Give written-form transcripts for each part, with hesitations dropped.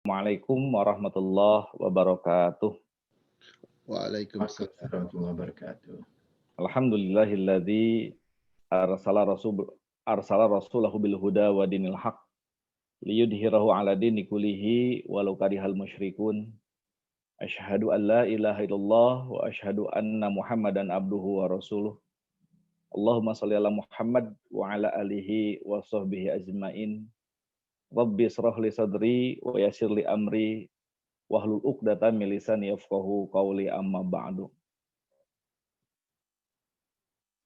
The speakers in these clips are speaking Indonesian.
Assalamualaikum warahmatullahi wabarakatuh. Waalaikumsalam warahmatullahi wabarakatuh. Alhamdulillahilladzi arsala rasulahu bil huda wa dinil haq liyudhhirahu ala dini kullihi walau karihal musyrikun. Asyhadu an la ilaha illallah wa asyhadu anna Muhammadan abduhu wa rasuluh. Allahumma shalli ala Muhammad wa ala alihi wa sahbihi ajmain. Rabbi israh li sadri wa yassir li amri wahlul 'uqdatam min lisani yafqahu qawli amma ba'du.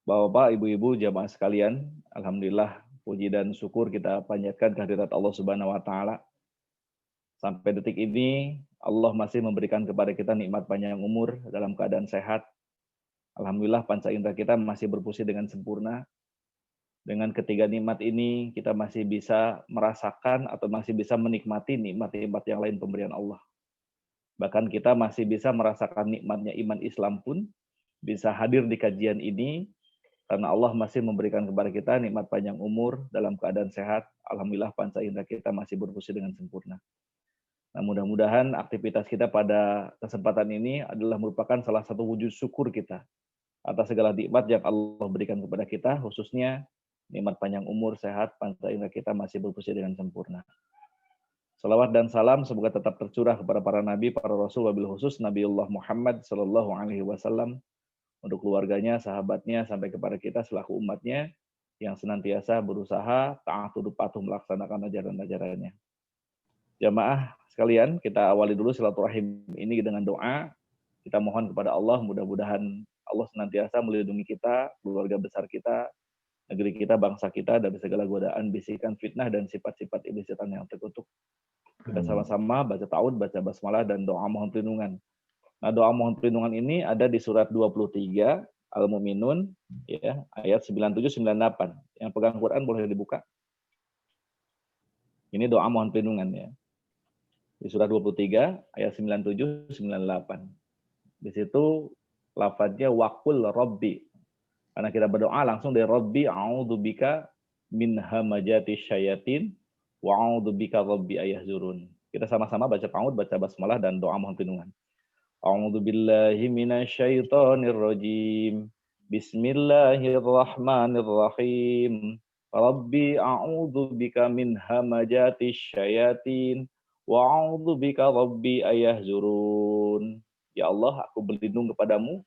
Bapak, Ibu-ibu, jamaah sekalian, alhamdulillah puji dan syukur kita panjatkan kehadirat Allah Subhanahu wa taala. Sampai detik ini Allah masih memberikan kepada kita nikmat panjang umur dalam keadaan sehat. Alhamdulillah panca indera kita masih berfungsi dengan sempurna. Dengan ketiga nikmat ini kita masih bisa merasakan atau masih bisa menikmati nikmat-nikmat yang lain pemberian Allah. Bahkan kita masih bisa merasakan nikmatnya iman Islam pun, bisa hadir di kajian ini karena Allah masih memberikan kepada kita nikmat panjang umur dalam keadaan sehat. Alhamdulillah panca indera kita masih berfungsi dengan sempurna. Nah, mudah-mudahan aktivitas kita pada kesempatan ini adalah merupakan salah satu wujud syukur kita atas segala nikmat yang Allah berikan kepada kita, khususnya nikmat panjang umur, sehat, panca indera kita masih berfungsi dengan sempurna. Salawat dan salam semoga tetap tercurah kepada para nabi, para rasul, wabil khusus Nabiullah Muhammad sallallahu alaihi wasallam, untuk keluarganya, sahabatnya, sampai kepada kita selaku umatnya yang senantiasa berusaha taat tunduk patuh melaksanakan ajaran-ajarannya. Jamaah sekalian, kita awali dulu silaturahim ini dengan doa. Kita mohon kepada Allah, mudah-mudahan Allah senantiasa melindungi kita, keluarga besar kita, negeri kita, bangsa kita dari segala godaan, bisikan, fitnah, dan sifat-sifat iblis setan yang terkutuk. Kita sama-sama baca ta'awudz, baca basmalah, dan doa mohon perlindungan. Nah, doa mohon perlindungan ini ada di surat 23 Al-Mu'minun ya, ayat 97-98. Yang pegang Quran boleh dibuka. Ini doa mohon perlindungan ya. Di surat 23 ayat 97-98. Di situ lafadznya waqul rabbi. Karena kita berdoa langsung dari Rabbi a'udzubika min hamajati syayatin wa a'udzubika rabbi ayahzurun. Kita sama-sama baca ta'awudz, baca basmalah, dan doa mohon perlindungan. A'udzu billahi minasyaitonir rajim. Bismillahirrahmanirrahim. Rabbi a'udzu bika min hamajatis syayatin wa a'udzu bika rabbi ayahzurun. Ya Allah, aku berlindung kepadamu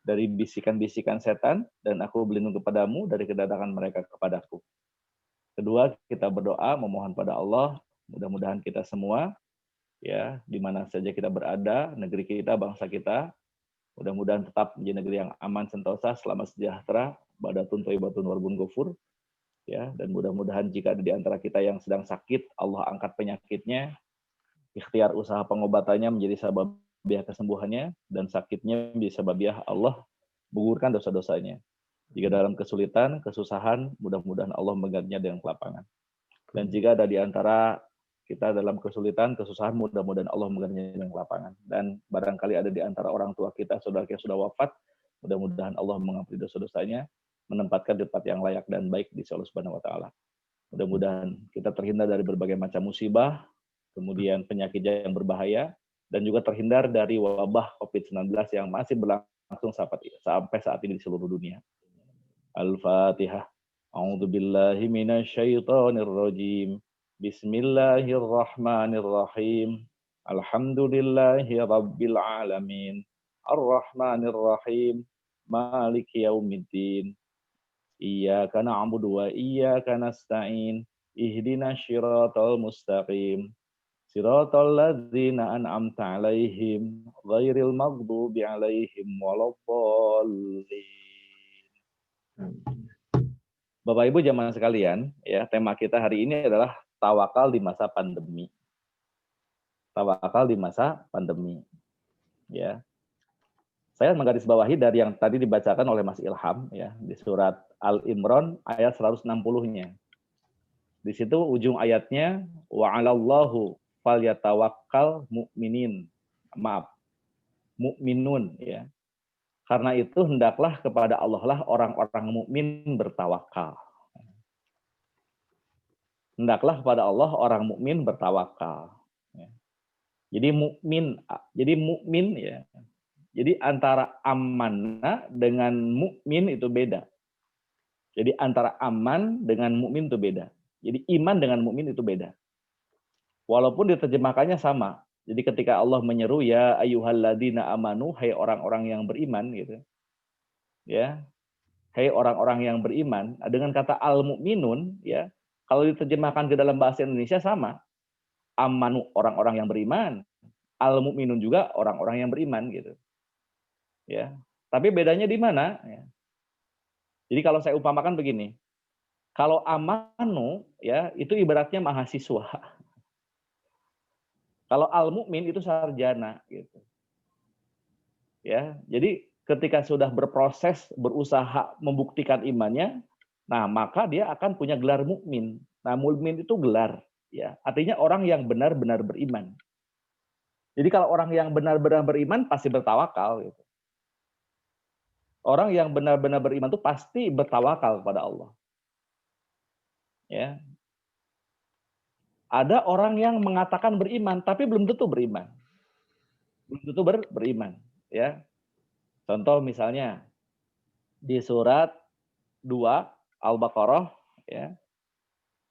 dari bisikan-bisikan setan dan aku berlindung kepadamu dari kedatangan mereka kepadaku. Kedua, kita berdoa memohon pada Allah, mudah-mudahan kita semua ya, di mana saja kita berada, negeri kita, bangsa kita, mudah-mudahan tetap menjadi negeri yang aman sentosa, selamat sejahtera, badatun thayyibatun warbun ghafur, ya, dan mudah-mudahan jika ada di antara kita yang sedang sakit, Allah angkat penyakitnya, ikhtiar usaha pengobatannya menjadi sababiah kesembuhannya, dan sakitnya bisa sababiah Allah menggugurkan dosa-dosanya. Jika dalam kesulitan, kesusahan, mudah-mudahan Allah menggantinya dengan kelapangan. Dan jika ada di antara kita dalam kesulitan, kesusahan, mudah-mudahan Allah menggantinya dengan lapangan. Dan barangkali ada di antara orang tua kita, saudara kita sudah wafat, mudah-mudahan Allah mengampuni dosa-dosanya, menempatkan di tempat yang layak dan baik di Allah Subhanahu wa taala. Mudah-mudahan kita terhindar dari berbagai macam musibah, kemudian penyakit yang berbahaya, dan juga terhindar dari wabah COVID-19 yang masih berlangsung sampai saat ini di seluruh dunia. Al-Fatihah. A'udzu billahi minasyaitonir rajim. Bismillahirrahmanirrahim. Alhamdulillahi rabbil alamin. Ar-Rahmanir Rahim. Maliki yaumiddin. Iyyaka na'budu wa iyyaka nasta'in. Ihdinas siratal mustaqim. Siratal ladzina an'amta 'alaihim ghairil maghdubi 'alaihim waladdallin. Bapak Ibu jamaah sekalian, ya, tema kita hari ini adalah tawakal di masa pandemi. Tawakal di masa pandemi. Ya. Saya menggarisbawahi dari yang tadi dibacakan oleh Mas Ilham ya, di surat Al-Imran ayat 160-nya. Di situ ujung ayatnya wa 'alallahu falyatawakkal mu'minin. Maaf. Mukminun ya. Karena itu hendaklah kepada Allah lah orang-orang mukmin bertawakal. Hendaklah kepada Allah orang mukmin bertawakal. Jadi mukmin ya. Jadi antara amanah dengan mukmin itu beda. Jadi antara aman dengan mukmin itu beda. Jadi iman dengan mukmin itu beda. Walaupun diterjemahkannya sama. Jadi ketika Allah menyeru ya ayyuhalladzina amanu, hai orang-orang yang beriman gitu. Ya. Hai orang-orang yang beriman, dengan kata al-mukminun ya. Kalau diterjemahkan ke dalam bahasa Indonesia sama. Amanu orang-orang yang beriman, al-mukminun juga orang-orang yang beriman gitu. Ya. Tapi bedanya di mana? Ya. Jadi kalau saya umpamakan begini, kalau amanu ya itu ibaratnya mahasiswa. Kalau al-mukmin itu sarjana gitu. Ya. Jadi ketika sudah berproses, berusaha membuktikan imannya, nah maka dia akan punya gelar mukmin. Nah, mukmin itu gelar ya. Artinya orang yang benar-benar beriman. Jadi kalau orang yang benar-benar beriman pasti bertawakal gitu. Orang yang benar-benar beriman itu pasti bertawakal kepada Allah. Ya. Ada orang yang mengatakan beriman tapi belum tentu beriman. Belum tentu beriman, ya. Contoh misalnya di surat 2 Al-Baqarah ya.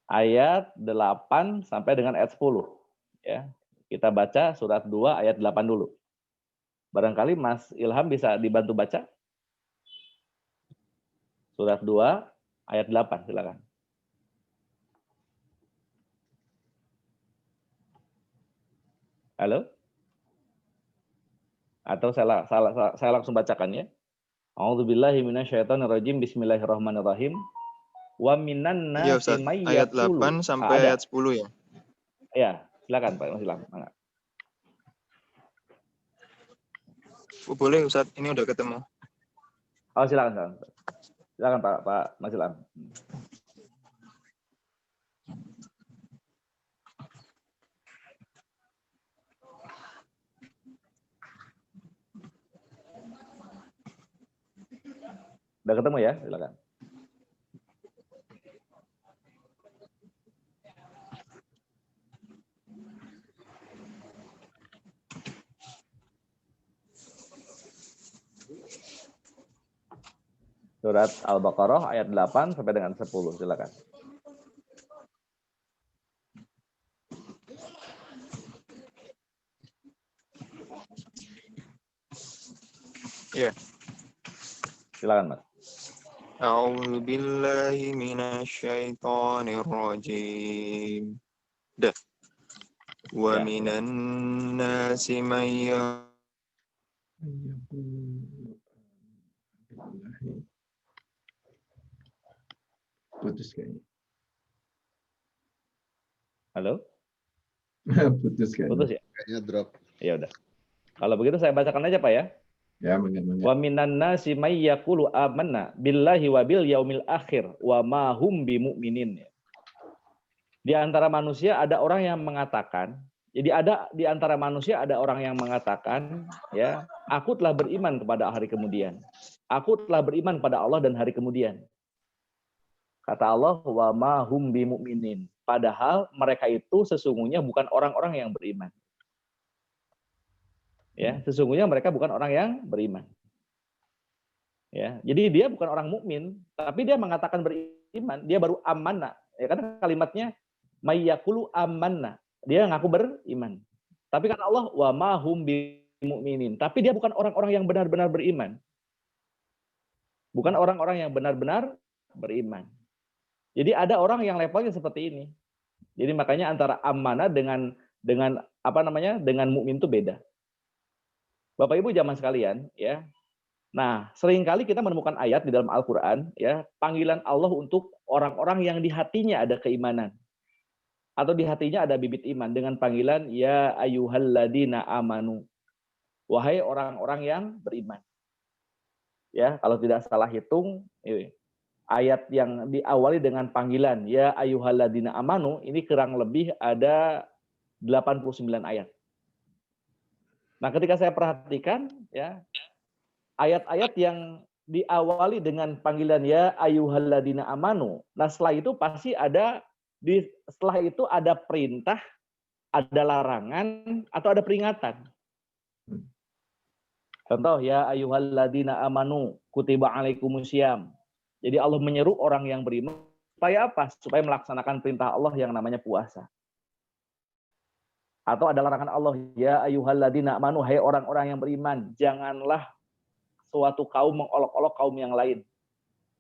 Ayat 8 sampai dengan ayat 10, ya. Kita baca surat 2 ayat 8 dulu. Barangkali Mas Ilham bisa dibantu baca. Surat 2 ayat 8, silakan. Halo? Atau saya langsung bacakan ya. A'udzubillahi minasyaitonirrajim. Bismillahirrahmanirrahim. Wa minan nasi may ayat 8 sampai ayat 10 ya. Ya, silakan Pak, silakan. Boleh Ustaz, ini udah ketemu. Oh, silakan. Silakan Pak Mas Ilham. Udah ketemu ya? Silakan. Surat Al-Baqarah ayat 8 sampai dengan 10, silakan. Ya. Silakan, Mas. A'udzu billahi minasyaitonir rajim. Dah. Wa minan nasi may putus kayaknya. Halo? Putus kayaknya. Putus ya? Kayaknya drop. Ya udah. Kalau begitu saya bacakan aja Pak ya. Ya, mungkin. Wa minan nasi may yaqulu amanna billahi wa bil yaumil akhir wa ma hum bimumin. Di antara manusia ada orang yang mengatakan, jadi ada di antara manusia ada orang yang mengatakan, ya, aku telah beriman kepada hari kemudian. Aku telah beriman pada Allah dan hari kemudian. Kata Allah, wa ma hum bimumin. Padahal mereka itu sesungguhnya bukan orang-orang yang beriman. Ya, sesungguhnya mereka bukan orang yang beriman. Ya, jadi dia bukan orang mukmin, tapi dia mengatakan beriman, dia baru amanah. Ya, karena kalimatnya mayyakulu amanah. Dia ngaku beriman. Tapi kata Allah wa ma hum bimumin. Tapi dia bukan orang-orang yang benar-benar beriman. Bukan orang-orang yang benar-benar beriman. Jadi ada orang yang levelnya seperti ini. Jadi makanya antara amanah dengan dengan mukmin itu beda. Bapak Ibu jamaah sekalian, ya. Nah, seringkali kita menemukan ayat di dalam Al-Qur'an, ya, panggilan Allah untuk orang-orang yang di hatinya ada keimanan atau di hatinya ada bibit iman dengan panggilan ya ayyuhalladzina amanu. Wahai orang-orang yang beriman. Ya, kalau tidak salah hitung, ayat yang diawali dengan panggilan ya ayyuhalladzina amanu ini kurang lebih ada 89 ayat. Nah, ketika saya perhatikan ya ayat-ayat yang diawali dengan panggilan ya ayyuhalladzina amanu. Nah, setelah itu pasti ada setelah itu ada perintah, ada larangan atau ada peringatan. Contoh, ya ayyuhalladzina amanu kutiba alaikumusiyam. Jadi Allah menyeru orang yang beriman supaya apa? Supaya melaksanakan perintah Allah yang namanya puasa. Atau ada larangan Allah, ya ayyuhalladzina amanu, hai orang-orang yang beriman, janganlah suatu kaum mengolok-olok kaum yang lain.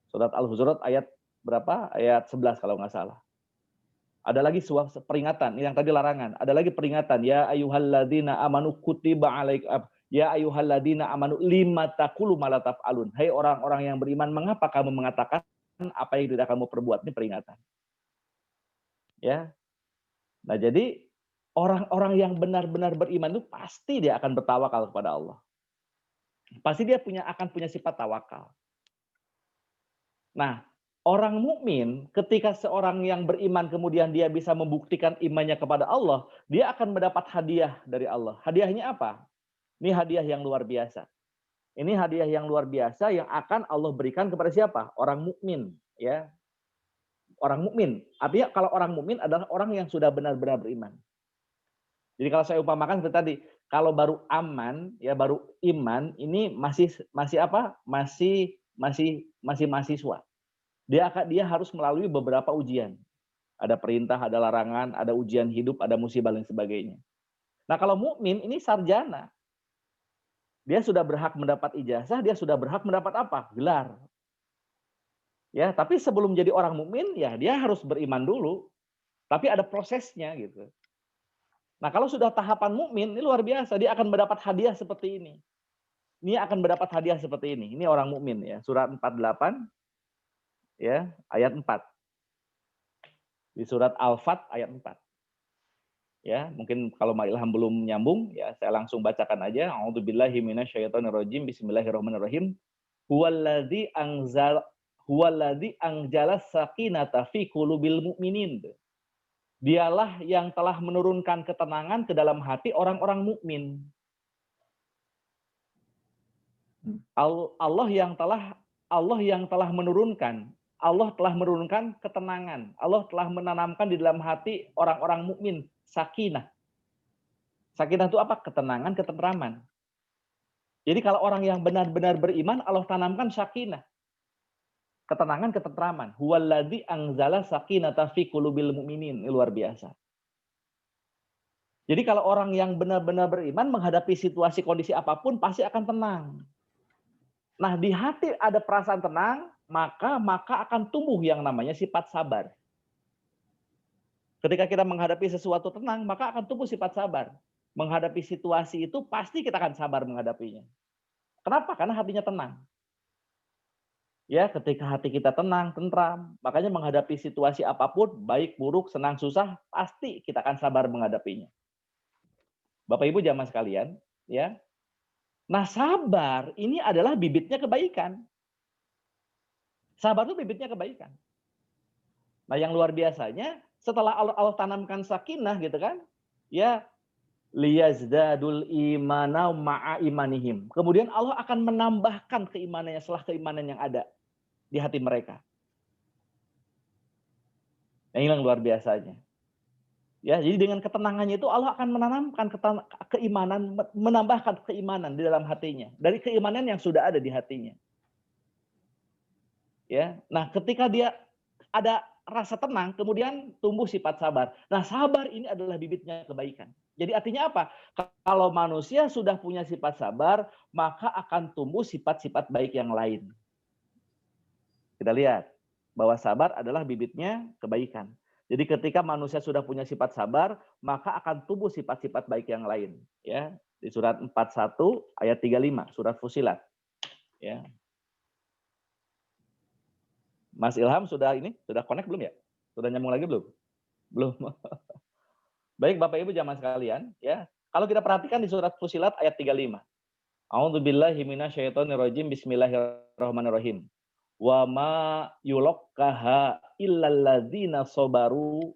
Surat Al-Hujurat ayat berapa? Ayat 11 kalau nggak salah. Ada lagi suatu peringatan, yang tadi larangan. Ada lagi peringatan, ya ayyuhalladzina amanu kutiba alaikum. Ya ayyuhalladzina amanu lima taqulu ma la taf'alun. Hai orang-orang yang beriman, mengapa kamu mengatakan apa yang tidak kamu perbuat? Ini peringatan. Ya. Nah, jadi orang-orang yang benar-benar beriman itu pasti dia akan bertawakal kepada Allah. Pasti dia akan punya sifat tawakal. Nah, orang mukmin ketika seorang yang beriman kemudian dia bisa membuktikan imannya kepada Allah, dia akan mendapat hadiah dari Allah. Hadiahnya apa? Ini hadiah yang luar biasa. Ini hadiah yang luar biasa yang akan Allah berikan kepada siapa? Orang mukmin, ya. Orang mukmin. Artinya kalau orang mukmin adalah orang yang sudah benar-benar beriman. Jadi kalau saya umpamakan seperti tadi, kalau baru aman, ya baru iman, ini masih apa? Masih mahasiswa. Dia harus melalui beberapa ujian. Ada perintah, ada larangan, ada ujian hidup, ada musibah dan sebagainya. Nah, kalau mukmin ini sarjana. Dia sudah berhak mendapat ijazah, dia sudah berhak mendapat apa? Gelar. Ya, tapi sebelum jadi orang mukmin, ya dia harus beriman dulu. Tapi ada prosesnya gitu. Nah, kalau sudah tahapan mukmin, ini luar biasa, dia akan mendapat hadiah seperti ini. Ini akan mendapat hadiah seperti ini. Ini orang mukmin ya, surat 48 ya, ayat 4. Di surat Al-Fat ayat 4. Ya, mungkin kalau Mak Ilham belum nyambung, ya saya langsung bacakan aja. A'udzubillahi minasyaitonirrajim. Bismillahirrahmanirrahim. Huwallazi anjala sakinata fi qulubil mu'minin. Dialah yang telah menurunkan ketenangan ke dalam hati orang-orang mukmin. Allah yang telah menurunkan ketenangan. Allah telah menanamkan di dalam hati orang-orang mukmin sakinah. Sakinah itu apa? Ketenangan, ketenteraman. Jadi kalau orang yang benar-benar beriman, Allah tanamkan sakinah. Ketenangan, ketenteraman. Huwallazi anzala sakinata fi qulubil mu'minin. Ini luar biasa. Jadi kalau orang yang benar-benar beriman menghadapi situasi kondisi apapun pasti akan tenang. Nah, di hati ada perasaan tenang, maka akan tumbuh yang namanya sifat sabar. Ketika kita menghadapi sesuatu tenang, maka akan tumbuh sifat sabar. Menghadapi situasi itu pasti kita akan sabar menghadapinya. Kenapa? Karena hatinya tenang. Ya, ketika hati kita tenang, tentram, makanya menghadapi situasi apapun, baik, buruk, senang, susah, pasti kita akan sabar menghadapinya. Bapak Ibu jamaah sekalian, ya. Nah, sabar ini adalah bibitnya kebaikan. Sabar itu bibitnya kebaikan. Nah, yang luar biasanya setelah Allah tanamkan sakinah gitu kan, ya liyazdadul imana ma'a imanihim. Kemudian Allah akan menambahkan keimanannya setelah keimanan yang ada di hati mereka. Yang yang luar biasanya. Ya, jadi dengan ketenangannya itu Allah akan menanamkan keimanan, menambahkan keimanan di dalam hatinya dari keimanan yang sudah ada di hatinya. Ya, nah ketika dia ada rasa tenang, kemudian tumbuh sifat sabar. Nah, sabar ini adalah bibitnya kebaikan. Jadi artinya apa? Kalau manusia sudah punya sifat sabar, maka akan tumbuh sifat-sifat baik yang lain. Kita lihat bahwa sabar adalah bibitnya kebaikan. Jadi ketika manusia sudah punya sifat sabar, maka akan tumbuh sifat-sifat baik yang lain. Ya, di surat 41 ayat 35, surat Fusilat. Ya. Mas Ilham sudah connect belum ya? Sudah nyambung lagi belum? Belum. Baik Bapak Ibu jamaah sekalian, ya. Kalau kita perhatikan di surat Fusilat ayat 35. A'udzubillahi minasyaitonirrajim. Bismillahirrahmanirrahim. Wa ma yulaqaha illal ladzina sabaru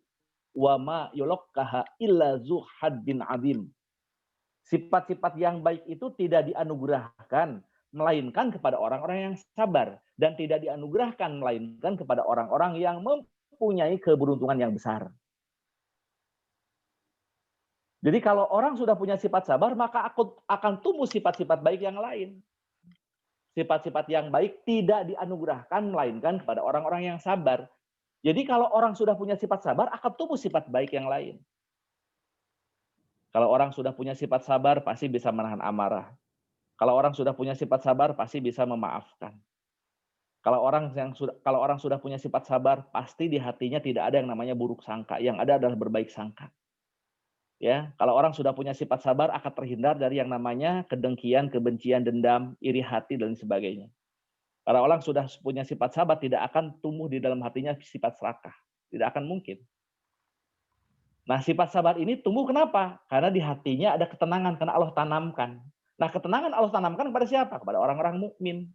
wa ma yulaqaha illa zu haddin adzim. Sifat-sifat yang baik itu tidak dianugerahkan melainkan kepada orang-orang yang sabar dan tidak dianugerahkan melainkan kepada orang-orang yang mempunyai keberuntungan yang besar. Jadi kalau orang sudah punya sifat sabar, maka akan tumbuh sifat-sifat baik yang lain. Sifat-sifat yang baik tidak dianugerahkan, melainkan kepada orang-orang yang sabar. Jadi kalau orang sudah punya sifat sabar, akan tumbuh sifat baik yang lain. Kalau orang sudah punya sifat sabar, pasti bisa menahan amarah. Kalau orang sudah punya sifat sabar, pasti bisa memaafkan. Kalau orang sudah punya sifat sabar, pasti di hatinya tidak ada yang namanya buruk sangka. Yang ada adalah berbaik sangka. Ya, kalau orang sudah punya sifat sabar, akan terhindar dari yang namanya kedengkian, kebencian, dendam, iri hati, dan sebagainya. Kalau orang sudah punya sifat sabar, tidak akan tumbuh di dalam hatinya sifat serakah. Tidak akan mungkin. Nah, sifat sabar ini tumbuh kenapa? Karena di hatinya ada ketenangan, karena Allah tanamkan. Nah, ketenangan Allah tanamkan kepada siapa? Kepada orang-orang mukmin.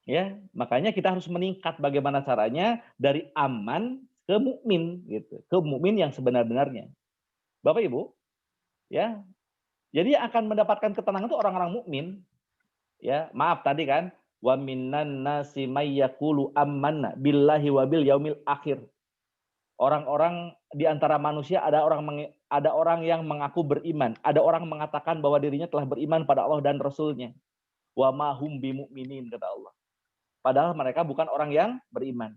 Ya, makanya kita harus meningkat bagaimana caranya dari aman ke mukmin gitu. Ke mukmin yang sebenar-benarnya. Bapak Ibu, ya. Jadi akan mendapatkan ketenangan itu orang-orang mukmin. Ya, maaf tadi kan, wa minan nasi may yaqulu amanna billahi wa bil yaumil akhir. Orang-orang di antara manusia ada orang yang mengaku beriman, ada orang mengatakan bahwa dirinya telah beriman pada Allah dan Rasul-Nya. Wa ma hum bimumin, kata Allah. Padahal mereka bukan orang yang beriman.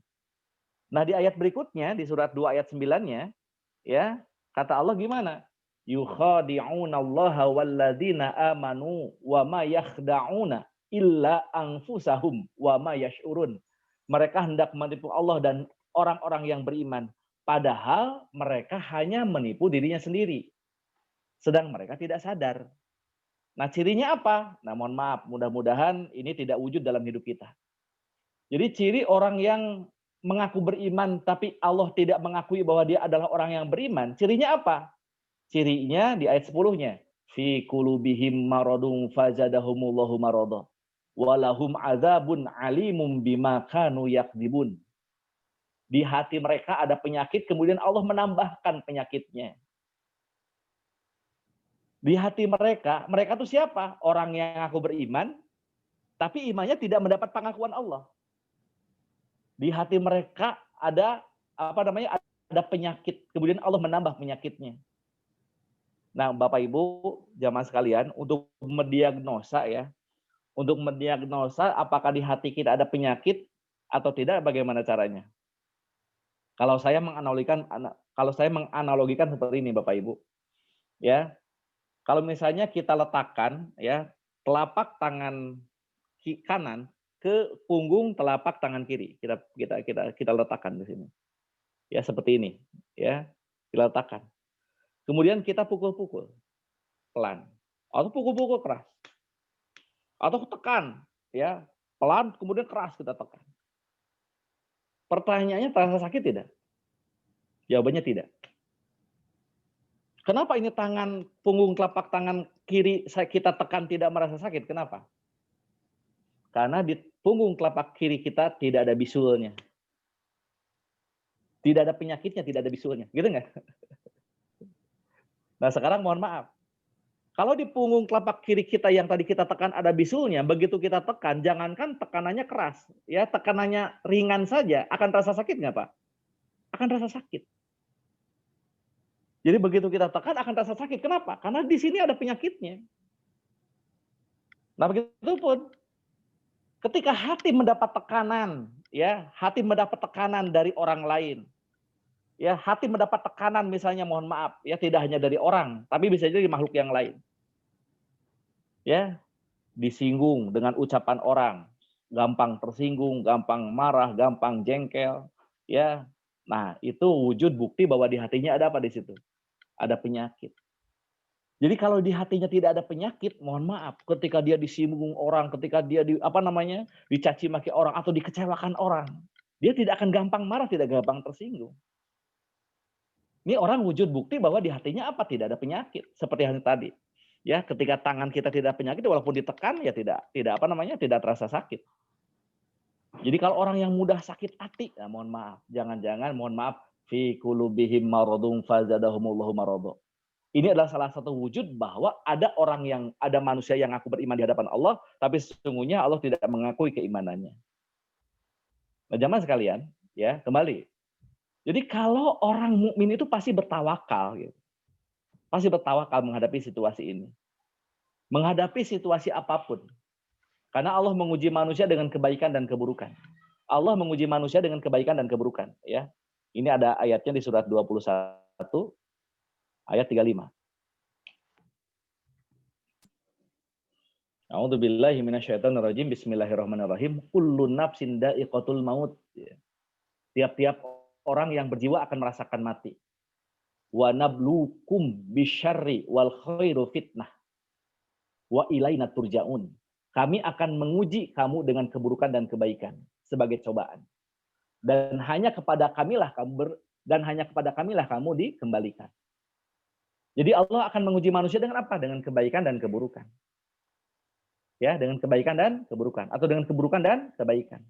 Nah, di ayat berikutnya di surat 2 ayat 9-nya, ya, kata Allah gimana? Yukhadi'una Allaha walladzina amanu wa ma yakhda'una illa anfusahum wa ma yash'urun. Mereka hendak menipu Allah dan orang-orang yang beriman, padahal mereka hanya menipu dirinya sendiri. Sedang mereka tidak sadar. Nah, cirinya apa? Nah, mohon maaf, mudah-mudahan ini tidak wujud dalam hidup kita. Jadi ciri orang yang mengaku beriman tapi Allah tidak mengakui bahwa dia adalah orang yang beriman, cirinya apa? Cirinya di ayat 10-nya. Fi qulubihim maradun fazadahumullahu marada. Walahum adzabun alimum bima kanu yakdzibun. Di hati mereka ada penyakit, kemudian Allah menambahkan penyakitnya. Di hati mereka itu siapa? Orang yang aku beriman, tapi imannya tidak mendapat pengakuan Allah. Di hati mereka ada ada penyakit, kemudian Allah menambah penyakitnya. Nah, Bapak Ibu, jamaah sekalian, untuk mendiagnosa apakah di hati kita ada penyakit atau tidak, bagaimana caranya? Kalau saya menganalogikan seperti ini, Bapak Ibu. Ya. Kalau misalnya kita letakkan ya telapak tangan kanan ke punggung telapak tangan kiri. Kita letakkan di sini. Ya, seperti ini, ya. Kita letakkan. Kemudian kita pukul-pukul pelan atau pukul-pukul keras. Atau tekan, ya. Pelan kemudian keras kita tekan. Pertanyaannya, terasa sakit tidak? Jawabannya tidak. Kenapa ini punggung telapak tangan kiri kita tekan tidak merasa sakit? Kenapa? Karena di punggung telapak kiri kita tidak ada bisulnya. Tidak ada penyakitnya, tidak ada bisulnya. Gitu nggak? Nah, sekarang mohon maaf. Kalau di punggung telapak kiri kita yang tadi kita tekan ada bisulnya, begitu kita tekan, jangankan tekanannya keras, ya tekanannya ringan saja, akan terasa sakit nggak, Pak? Akan terasa sakit. Jadi begitu kita tekan akan terasa sakit. Kenapa? Karena di sini ada penyakitnya. Nah, begitu pun ketika hati mendapat tekanan, ya, hati mendapat tekanan dari orang lain. Ya, hati mendapat tekanan misalnya, mohon maaf, ya tidak hanya dari orang, tapi bisa jadi makhluk yang lain. Ya, disinggung dengan ucapan orang, gampang tersinggung, gampang marah, gampang jengkel, ya. Nah, itu wujud bukti bahwa di hatinya ada apa di situ? Ada penyakit. Jadi kalau di hatinya tidak ada penyakit, mohon maaf, ketika dia disinggung orang, ketika dia dicaci maki orang atau dikecewakan orang, dia tidak akan gampang marah, tidak gampang tersinggung. Ini orang wujud bukti bahwa di hatinya apa? Tidak ada penyakit. Seperti yang tadi. Ya, ketika tangan kita tidak penyakit, walaupun ditekan ya tidak terasa sakit. Jadi kalau orang yang mudah sakit hati, ya mohon maaf, mohon maaf, fi qulubihim maradun fazadahumullahu marada. Ini adalah salah satu wujud bahwa ada manusia yang aku beriman di hadapan Allah, tapi sesungguhnya Allah tidak mengakui keimanannya. Nah, jamaah sekalian, ya, kembali. Jadi kalau orang mukmin itu pasti bertawakal, gitu. Pasti bertawakal menghadapi situasi ini. Menghadapi situasi apapun. Karena Allah menguji manusia dengan kebaikan dan keburukan. Allah menguji manusia dengan kebaikan dan keburukan. Ya, ini ada ayatnya di surat 21 ayat 35. A'udzubillahi minasyaitonirrajim. Bismillahirrahmanirrahim. Kullu nafsin dha'iqatul maut. Tiap-tiap orang yang berjiwa akan merasakan mati. Wa nabluukum bisyarri wal khairu fitnah. Wa ilaina turja'un. Kami akan menguji kamu dengan keburukan dan kebaikan sebagai cobaan. Dan hanya kepada kamilah kamu dikembalikan. Jadi Allah akan menguji manusia dengan apa? Dengan kebaikan dan keburukan. Ya, dengan kebaikan dan keburukan, atau dengan keburukan dan kebaikan.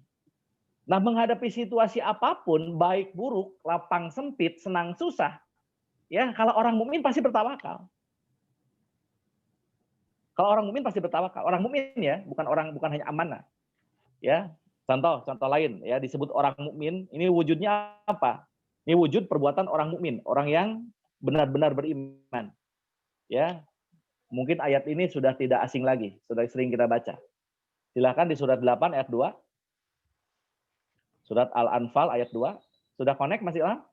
Nah, menghadapi situasi apapun, baik buruk, lapang sempit, senang susah, ya, kalau orang mukmin pasti bertawakal. Kalau orang mukmin pasti bertawakal. Orang mukmin ya, bukan hanya amanah. Ya, contoh lain ya, disebut orang mukmin, ini wujudnya apa? Ini wujud perbuatan orang mukmin, orang yang benar-benar beriman. Ya. Mungkin ayat ini sudah tidak asing lagi, sudah sering kita baca. Silakan di surat 8 ayat 2. Surat Al-Anfal ayat 2. Sudah connect Mas Ilham?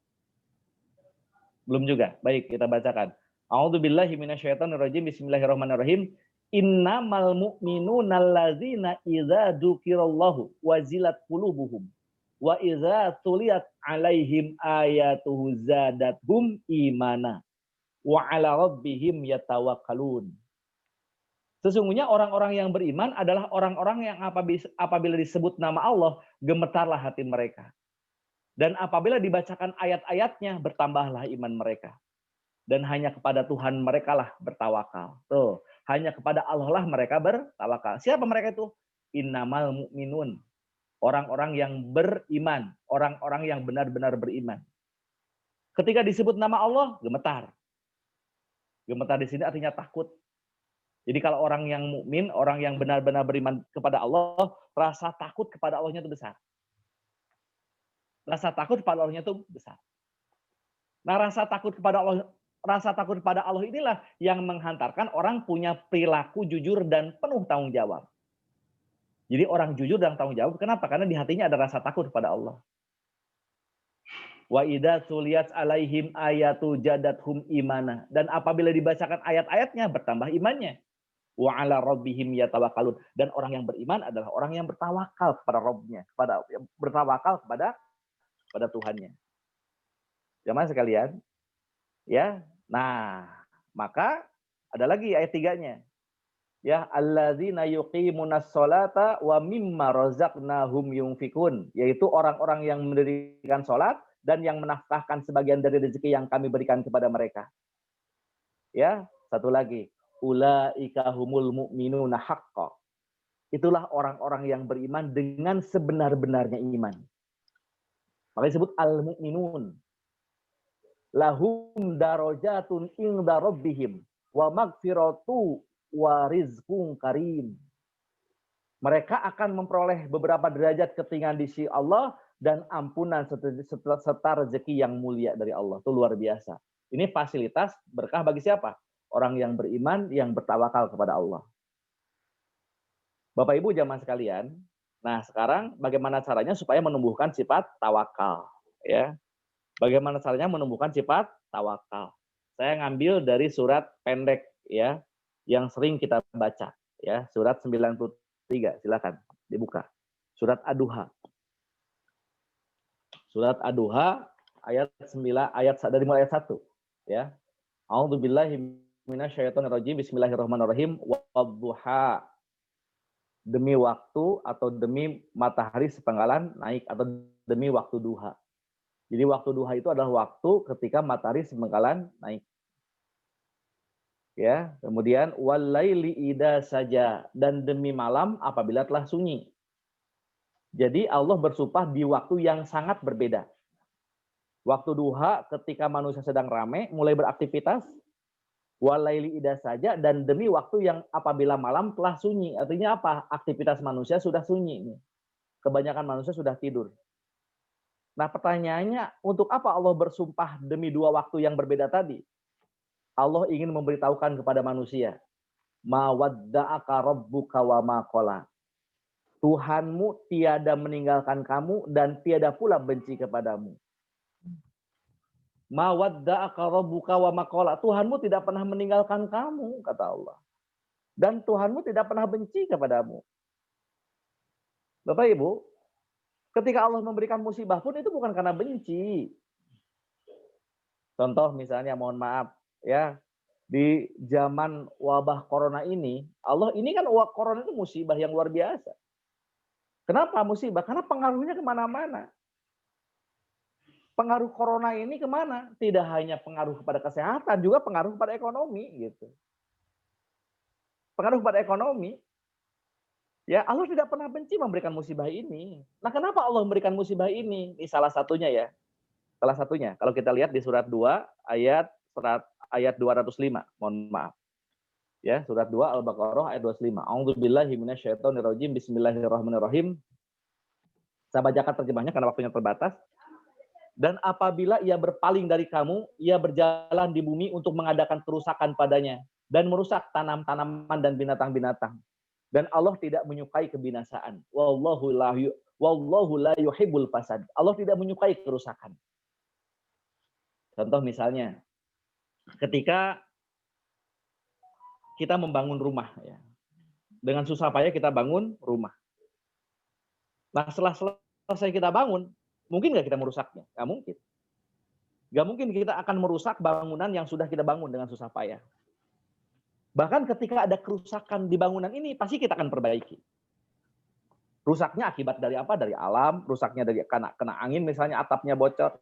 Belum juga. Baik, kita bacakan. A'udzubillahi minasyaitonirrajim. Bismillahirrahmanirrahim. Innamal mu'minuna allazina idza dzukirallahu wazilat qulubuhum wa idza tuliyat alaihim ayatuhu zadathum imana wa ala rabbihim yatawakkalun. Sesungguhnya orang-orang yang beriman adalah orang-orang yang apabila disebut nama Allah, gemetarlah hati mereka. Dan apabila dibacakan ayat-ayatnya, bertambahlah iman mereka. Dan hanya kepada Tuhan mereka lah bertawakal. Tuh, hanya kepada Allah lah mereka bertawakal. Siapa mereka itu? Innamal mu'minun. Orang-orang yang beriman, orang-orang yang benar-benar beriman. Ketika disebut nama Allah, gemetar. Gemetar di sini artinya takut. Jadi kalau orang yang mukmin, orang yang benar-benar beriman kepada Allah, rasa takut kepada Allahnya itu besar. Rasa takut kepada Allahnya itu besar. Nah, rasa takut kepada Allah inilah yang menghantarkan orang punya perilaku jujur dan penuh tanggung jawab. Jadi orang jujur dan tanggung jawab, kenapa? Karena di hatinya ada rasa takut kepada Allah. Wa idza tuliyat alaihim ayatu jadathum imana. Dan apabila dibacakan ayat-ayatnya, bertambah imannya. Wa ala rabbihim yatawakkalun. Dan orang yang beriman adalah orang yang bertawakal kepada Rabbnya, bertawakal kepada Tuhannya. Jamaah sekalian, ya. Nah, maka ada lagi ayat 3-nya. Ya, alladzina yuqimunas sholata wa mimma razaqnahum yunfikun, yaitu orang-orang yang mendirikan salat dan yang menafkahkan sebagian dari rezeki yang kami berikan kepada mereka. Ya, satu lagi, ulaika humul mu'minuna haqqan. Itulah orang-orang yang beriman dengan sebenar-benarnya iman. Makanya disebut al-mu'minun. Lahum darajatun inda rabbihim wa magfiratu wa rizqun karim. Mereka akan memperoleh beberapa derajat ketinggian di sisi Allah dan ampunan serta rezeki yang mulia dari Allah. Itu luar biasa. Ini fasilitas berkah bagi siapa? Orang yang beriman, yang bertawakal kepada Allah. Bapak Ibu jamaah sekalian, nah sekarang bagaimana caranya supaya menumbuhkan sifat tawakal, ya? Bagaimana caranya menumbuhkan sifat tawakal? Saya ngambil dari surat pendek ya, yang sering kita baca ya, surat 93. Silakan dibuka. Surat Ad-Duha. Surat Ad-Duha ayat 9 dari mulai ayat 1 ya. A'udzubillahi minasyaitonirrajim. Bismillahirrahmanirrahim. Wadduha. Demi waktu atau demi matahari sepenggalan naik atau demi waktu duha. Jadi waktu duha itu adalah waktu ketika matahari sepenggalan naik. Ya, kemudian walaili idza saja, dan demi malam apabila telah sunyi. Jadi Allah bersumpah di waktu yang sangat berbeda. Waktu duha ketika manusia sedang ramai mulai beraktivitas, walaili idza saja, dan demi waktu yang apabila malam telah sunyi. Artinya apa? Aktivitas manusia sudah sunyi. Kebanyakan manusia sudah tidur. Nah, pertanyaannya, untuk apa Allah bersumpah demi dua waktu yang berbeda tadi? Allah ingin memberitahukan kepada manusia, ma wadda'aka rabbuka wa ma qala. Tuhanmu tiada meninggalkan kamu dan tiada pula benci kepadamu. Ma wadda'aka rabbuka wa ma qala. Tuhanmu tidak pernah meninggalkan kamu, kata Allah. Dan Tuhanmu tidak pernah benci kepadamu. Bapak Ibu, ketika Allah memberikan musibah pun itu bukan karena benci. Contoh misalnya, mohon maaf ya, di zaman wabah corona ini, Allah ini kan corona itu musibah yang luar biasa. Kenapa musibah? Karena pengaruhnya kemana-mana. Pengaruh corona ini kemana? Tidak hanya pengaruh kepada kesehatan, juga pengaruh pada ekonomi gitu. Pengaruh pada ekonomi. Ya, Allah tidak pernah benci memberikan musibah ini. Nah, kenapa Allah memberikan musibah ini? Ini salah satunya ya. Salah satunya. Kalau kita lihat di surat 2 ayat 205. Mohon maaf. Ya, surat 2 Al-Baqarah ayat 25. A'udzubillahi minasyaitonirrajim. Bismillahirrahmanirrahim. Saya bacakan terjemahnya karena waktunya terbatas. Dan apabila ia berpaling dari kamu, ia berjalan di bumi untuk mengadakan kerusakan padanya dan merusak tanam-tanaman dan binatang-binatang. Dan Allah tidak menyukai kebinasaan. Wallahu la yuhibbul fasad. Allah tidak menyukai kerusakan. Contoh misalnya, ketika kita membangun rumah, ya, dengan susah payah kita bangun rumah. Nah, setelah selesai kita bangun, mungkin nggak kita merusaknya? Nggak mungkin. Nggak mungkin kita akan merusak bangunan yang sudah kita bangun dengan susah payah. Bahkan ketika ada kerusakan di bangunan ini, pasti kita akan perbaiki. Rusaknya akibat dari apa? Dari alam, rusaknya dari kena angin, misalnya atapnya bocor,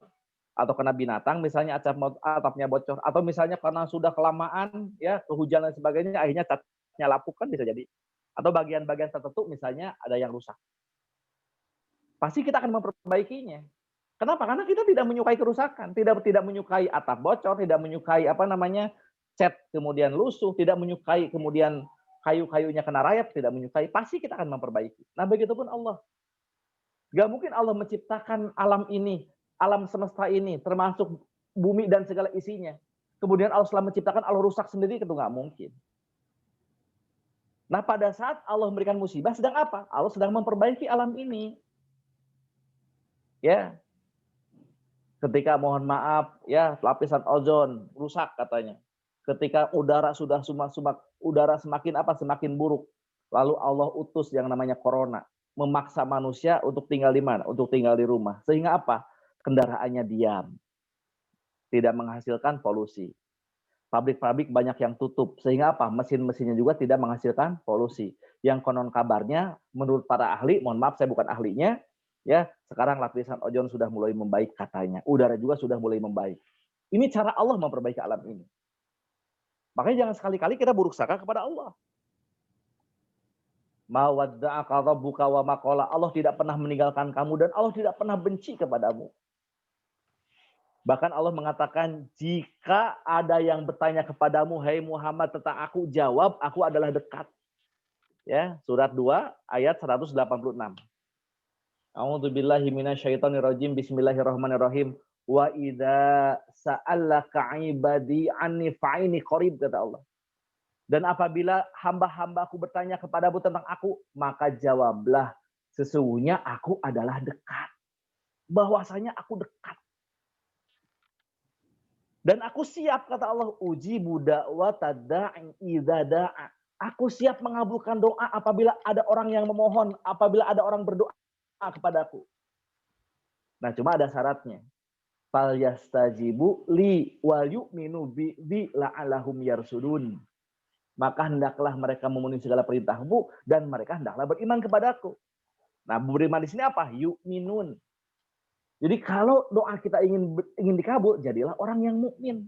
atau kena binatang, misalnya atapnya bocor, atau misalnya karena sudah kelamaan, ya kehujanan dan sebagainya, akhirnya catnya lapuk, kan bisa jadi. Atau bagian-bagian tertentu, misalnya ada yang rusak. Pasti kita akan memperbaikinya. Kenapa? Karena kita tidak menyukai kerusakan, tidak menyukai atap bocor, tidak menyukai cat kemudian lusuh, tidak menyukai kemudian kayu-kayunya kena rayap, tidak menyukai. Pasti kita akan memperbaiki. Nah, begitupun Allah. Gak mungkin Allah menciptakan alam ini, alam semesta ini, termasuk bumi dan segala isinya. Kemudian Allah setelah menciptakan, Allah rusak sendiri, itu nggak mungkin. Nah, pada saat Allah memberikan musibah, sedang apa? Allah sedang memperbaiki alam ini. Ya, ketika mohon maaf, ya lapisan ozon rusak katanya. Ketika udara sudah semakin buruk, lalu Allah utus yang namanya corona, memaksa manusia untuk tinggal di mana? Untuk tinggal di rumah. Sehingga apa? Kendaraannya diam, tidak menghasilkan polusi. Pabrik-pabrik banyak yang tutup, sehingga apa? Mesin-mesinnya juga tidak menghasilkan polusi. Yang konon kabarnya, menurut para ahli, mohon maaf saya bukan ahlinya, ya sekarang lapisan ozon sudah mulai membaik katanya. Udara juga sudah mulai membaik. Ini cara Allah memperbaiki alam ini. Makanya jangan sekali-kali kita buruk sangka kepada Allah. Ma wadda'aka rabbuka wa ma qala. Allah tidak pernah meninggalkan kamu dan Allah tidak pernah benci kepadamu. Bahkan Allah mengatakan, jika ada yang bertanya kepadamu, hai Muhammad, tentang aku, jawab, aku adalah dekat. Ya, surat 2 ayat 186. A'udzubillahi minasyaitonirrajim. Bismillahirrahmanirrahim. Wa idza sa'alaka 'ibadi 'anni fa'ini qarib, kata Allah. Dan apabila hamba-hambaku bertanya kepadamu tentang aku, maka jawablah, sesungguhnya aku adalah dekat. Bahwasanya aku dekat. Dan aku siap, kata Allah, ujibu da'wata da'i idza da'a. Aku siap mengabulkan doa apabila ada orang yang memohon, apabila ada orang berdoa kepadaku. Nah, cuma ada syaratnya. Fal yastajibu li wal yu'minu bi la'allahum yarsudun. Maka hendaklah mereka memenuhi segala perintahmu dan mereka hendaklah beriman kepadaku. Nah, beriman di sini apa? Yu'minun. Jadi kalau doa kita ingin dikabul, jadilah orang yang mukmin.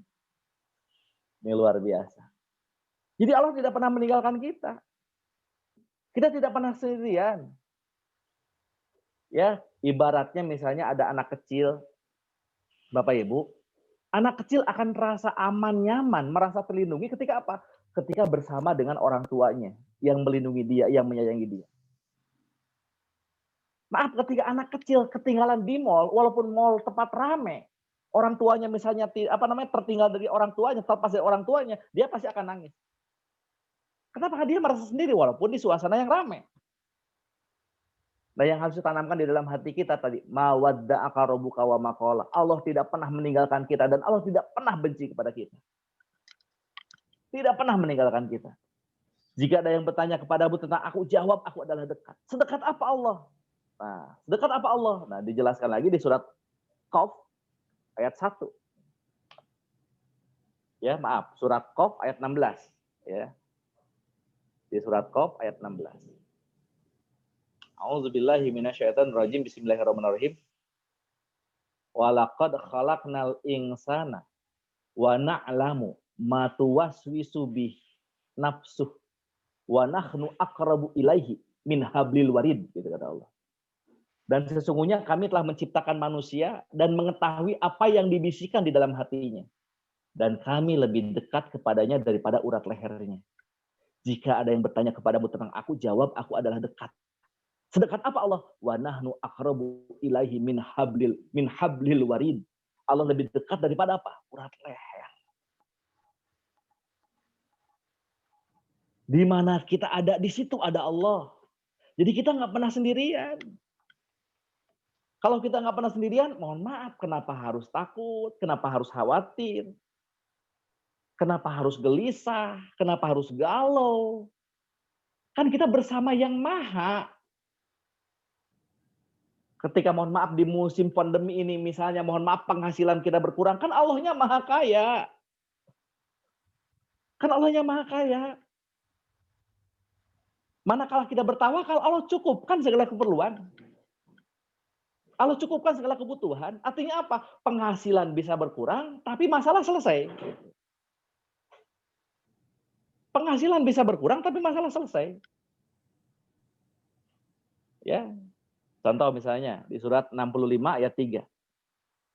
Ini luar biasa. Jadi Allah tidak pernah meninggalkan kita. Kita tidak pernah sendirian. Ya, ibaratnya misalnya ada anak kecil, Bapak Ibu, anak kecil akan merasa aman, nyaman, merasa terlindungi ketika apa? Ketika bersama dengan orang tuanya yang melindungi dia, yang menyayangi dia. Maaf, ketika anak kecil ketinggalan di mall, walaupun mall tempat ramai, Orang tuanya misalnya tertinggal dari orang tuanya, terlepas dari orang tuanya, dia pasti akan nangis. Kenapa? Dia merasa sendiri walaupun di suasana yang ramai. Nah, yang harus ditanamkan di dalam hati kita tadi, mawadda'aka rabbuka wa ma qala. Allah tidak pernah meninggalkan kita dan Allah tidak pernah benci kepada kita. Tidak pernah meninggalkan kita. Jika ada yang bertanya kepadamu tentang aku, jawab aku adalah dekat. Sedekat apa Allah? Nah, sedekat apa Allah? Nah, dijelaskan lagi di surat Qaf ayat 1. Ya, maaf, surat Qaf ayat 16, ya. Di surat Qaf ayat 16. A'udzubillahi minasyaitonir rajim. Bismillahirrahmanirrahim. Wa laqad khalaqnal insana wa na'lamu ma tuwaswisu bih nafsuh wa nahnu aqrabu ilaihi min hablil warid, gitu kata Allah. Dan sesungguhnya kami telah menciptakan manusia dan mengetahui apa yang dibisikkan di dalam hatinya. Dan kami lebih dekat kepadanya daripada urat lehernya. Jika ada yang bertanya kepadamu tentang aku, jawab aku adalah dekat. Sedekat apa Allah? Wa nahnu aqrabu ilaihi min hablil warid. Allah lebih dekat daripada apa? Urat leher. Di mana kita ada, di situ ada Allah. Jadi kita nggak pernah sendirian. Kalau kita nggak pernah sendirian, mohon maaf, kenapa harus takut? Kenapa harus khawatir? Kenapa harus gelisah? Kenapa harus galau? Kan kita bersama yang maha. Ketika mohon maaf di musim pandemi ini misalnya, mohon maaf penghasilan kita berkurang, kan Allahnya maha kaya. Kan Allahnya maha kaya. Manakala kita bertawakal, Allah cukupkan segala keperluan. Allah cukupkan segala kebutuhan. Artinya apa? Penghasilan bisa berkurang, tapi masalah selesai. Penghasilan bisa berkurang, tapi masalah selesai. Ya. Contoh misalnya di surat 65 ayat 3.